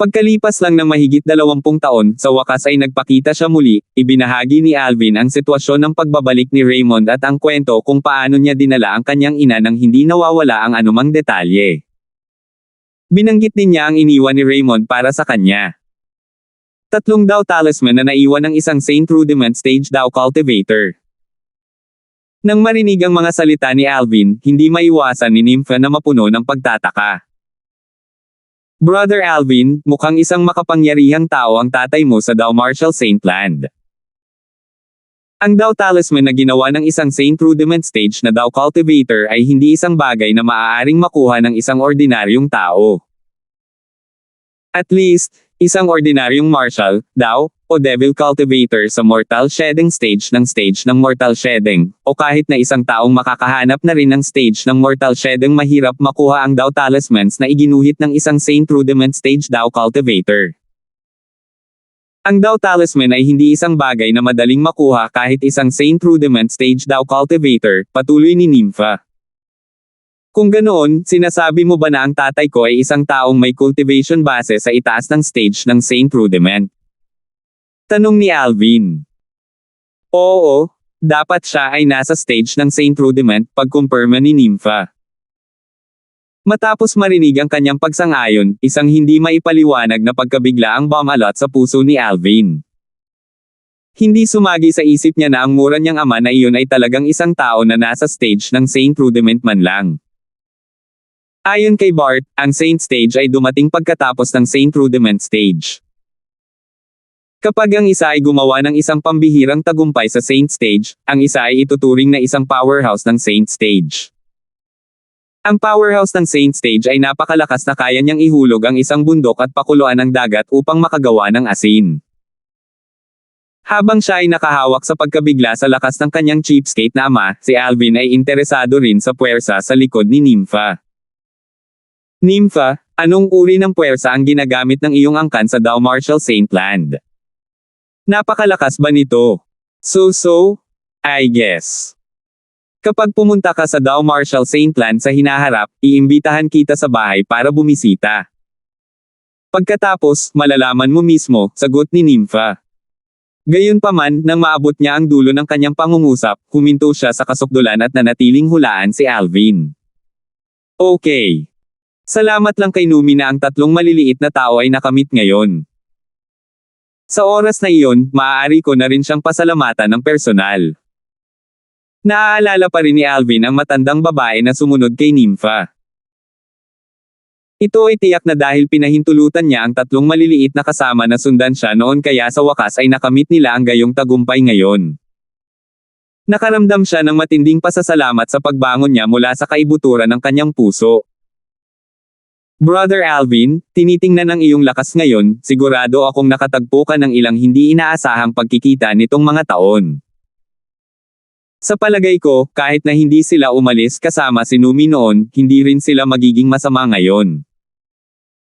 Speaker 1: Pagkalipas lang ng mahigit 20 taon, sa wakas ay nagpakita siya muli, ibinahagi ni Alvin ang sitwasyon ng pagbabalik ni Raymond at ang kwento kung paano niya dinala ang kanyang ina nang hindi nawawala ang anumang detalye. Binanggit din niya ang iniwan ni Raymond para sa kanya. 3 daw talisman na naiwan ng isang Saint Rudiment Stage Dao Cultivator. Nang marinig ang mga salita ni Alvin, hindi maiwasan ni Nympha na mapuno ng pagtataka. Brother Alvin, mukhang isang makapangyarihang tao ang tatay mo sa Dao Martial Saint Land. Ang Dao Talisman na ginawa ng isang Saint Rudiment Stage na Dao Cultivator ay hindi isang bagay na maaaring makuha ng isang ordinaryong tao. At least, isang ordinaryong martial, Dao, o Devil Cultivator sa Mortal Shedding stage ng Mortal Shedding, o kahit na isang taong makakahanap na rin ng stage ng Mortal Shedding mahirap makuha ang Dao Talismans na iginuhit ng isang Saint Rudiment Stage Dao Cultivator. Ang Dao Talisman ay hindi isang bagay na madaling makuha kahit isang Saint Rudiment Stage Dao Cultivator, patuloy ni Nympha. Kung ganoon, sinasabi mo ba na ang tatay ko ay isang taong may cultivation base sa itaas ng stage ng Saint Rudiment? Tanong ni Alvin. Oo, dapat siya ay nasa stage ng Saint Rudiment, pagkumpirma ni Nympha. Matapos marinig ang kanyang pagsang-ayon, isang hindi maipaliwanag na pagkabigla ang bumalot sa puso ni Alvin. Hindi sumagi sa isip niya na ang mura niyang ama na iyon ay talagang isang tao na nasa stage ng Saint Rudiment man lang. Ayon kay Bart, ang Saint Stage ay dumating pagkatapos ng Saint Rudiment Stage. Kapag ang isa ay gumawa ng isang pambihirang tagumpay sa Saint Stage, ang isa ay ituturing na isang powerhouse ng Saint Stage. Ang powerhouse ng Saint Stage ay napakalakas na kaya niyang ihulog ang isang bundok at pakuluan ng dagat upang makagawa ng asin. Habang siya ay nakahawak sa pagkabigla sa lakas ng kanyang cheapskate na ama, si Alvin ay interesado rin sa puwersa sa likod ni Nympha. Nympha, anong uri ng puwersa ang ginagamit ng iyong angkan sa Dao Martial Saint Land? Napakalakas ba nito? So, I guess. Kapag pumunta ka sa Dao Martial Saint Land sa hinaharap, iimbitahan kita sa bahay para bumisita. Pagkatapos, malalaman mo mismo, sagot ni Nympha. Gayunpaman, nang maabot niya ang dulo ng kanyang pangungusap, huminto siya sa kasukdulan at nanatiling hulaan si Alvin. Okay. Salamat lang kay Numi na ang tatlong maliliit na tao ay nakamit ngayon. Sa oras na iyon, maaari ko na rin siyang pasalamatan ng personal. Naaalala pa rin ni Alvin ang matandang babae na sumunod kay Nympha. Ito ay tiyak na dahil pinahintulutan niya ang tatlong maliliit na kasama na sundan siya noon kaya sa wakas ay nakamit nila ang gayong tagumpay ngayon. Nakaramdam siya ng matinding pasasalamat sa pagbangon niya mula sa kaibuturan ng kanyang puso. Brother Alvin, tinitingnan ang iyong lakas ngayon, sigurado akong nakatagpo ka ng ilang hindi inaasahang pagkikita nitong mga taon. Sa palagay ko, kahit na hindi sila umalis kasama si Numi noon, hindi rin sila magiging masama ngayon.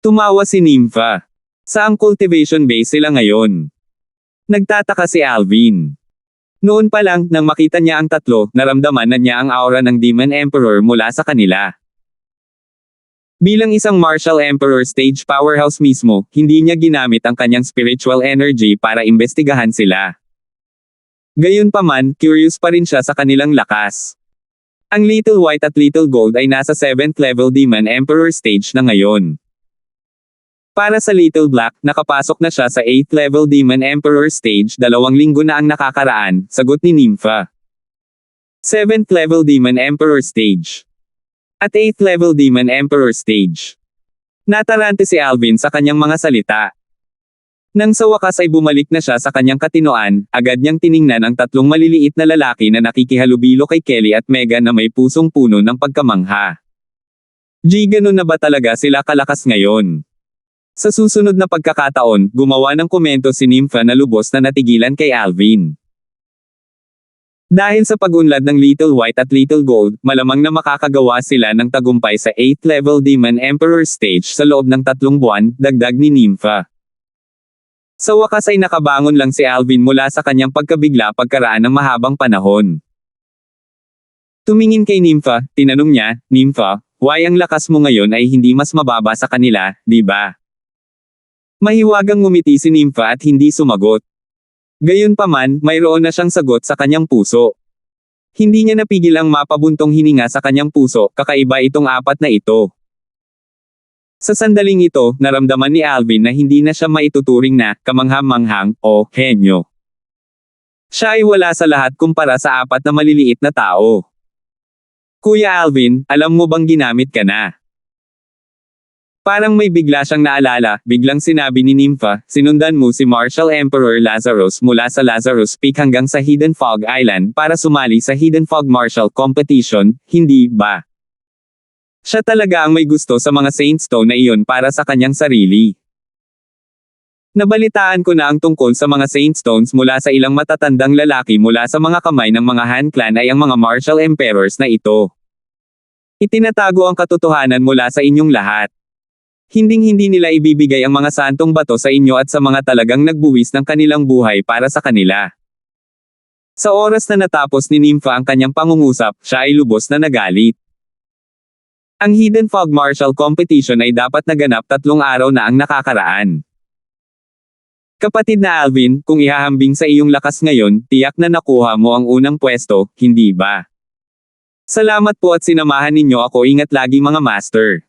Speaker 1: Tumawa si Nympha. Saang cultivation base sila ngayon? Nagtataka si Alvin. Noon pa lang, nang makita niya ang tatlo, naramdaman na niya ang aura ng Demon Emperor mula sa kanila. Bilang isang Martial Emperor stage powerhouse mismo, hindi niya ginamit ang kanyang spiritual energy para imbestigahan sila. Gayunpaman, curious pa rin siya sa kanilang lakas. Ang Little White at Little Gold ay nasa 7th level Demon Emperor stage na ngayon. Para sa Little Black, nakapasok na siya sa 8th level Demon Emperor stage 2 linggo na ang nakakaraan, sagot ni Nympha. 7th level Demon Emperor stage. At 8th level Demon Emperor stage. Natarante si Alvin sa kanyang mga salita. Nang sa wakas ay bumalik na siya sa kanyang katinoan, agad niyang tiningnan ang tatlong maliliit na lalaki na nakikihalubilo kay Kelly at Megan na may pusong puno ng pagkamangha. Ganun na ba talaga sila kalakas ngayon? Sa susunod na pagkakataon, gumawa ng komento si Nympha na lubos na natigilan kay Alvin. Dahil sa pag-unlad ng Little White at Little Gold, malamang na makakagawa sila ng tagumpay sa 8th level Demon Emperor stage sa loob ng 3 buwan, dagdag ni Nympha. Sa wakas ay nakabangon lang si Alvin mula sa kanyang pagkabigla pagkaraan ng mahabang panahon. Tumingin kay Nympha, tinanong niya, Nympha, why ang lakas mo ngayon ay hindi mas mababa sa kanila, di ba? Mahiwagang ngumiti si Nympha at hindi sumagot. Gayunpaman, mayroon na siyang sagot sa kanyang puso. Hindi niya napigil ang mapabuntong hininga sa kanyang puso, kakaiba itong apat na ito. Sa sandaling ito, naramdaman ni Alvin na hindi na siya maituturing na kamangha-manghang o henyo. Siya ay wala sa lahat kumpara sa apat na maliliit na tao. Kuya Alvin, alam mo bang ginamit ka na? Parang may bigla siyang naalala, biglang sinabi ni Nympha, sinundan mo si Martial Emperor Lazarus mula sa Lazarus Peak hanggang sa Hidden Fog Island para sumali sa Hidden Fog Martial Competition, hindi ba? Siya talaga ang may gusto sa mga Saint Stone na iyon para sa kanyang sarili. Nabalitaan ko na ang tungkol sa mga Saint Stones mula sa ilang matatandang lalaki mula sa mga kamay ng mga Han Clan ay ang mga Martial Emperors na ito. Itinatago ang katotohanan mula sa inyong lahat. Hinding-hindi nila ibibigay ang mga santong bato sa inyo at sa mga talagang nagbuwis ng kanilang buhay para sa kanila. Sa oras na natapos ni Nympha ang kanyang pangungusap, siya ay lubos na nagalit. Ang Hidden Fog Martial Competition ay dapat naganap 3 araw na ang nakakaraan. Kapatid na Alvin, kung ihahambing sa iyong lakas ngayon, tiyak na nakuha mo ang unang pwesto, hindi ba? Salamat po at sinamahan ninyo ako, ingat lagi mga master.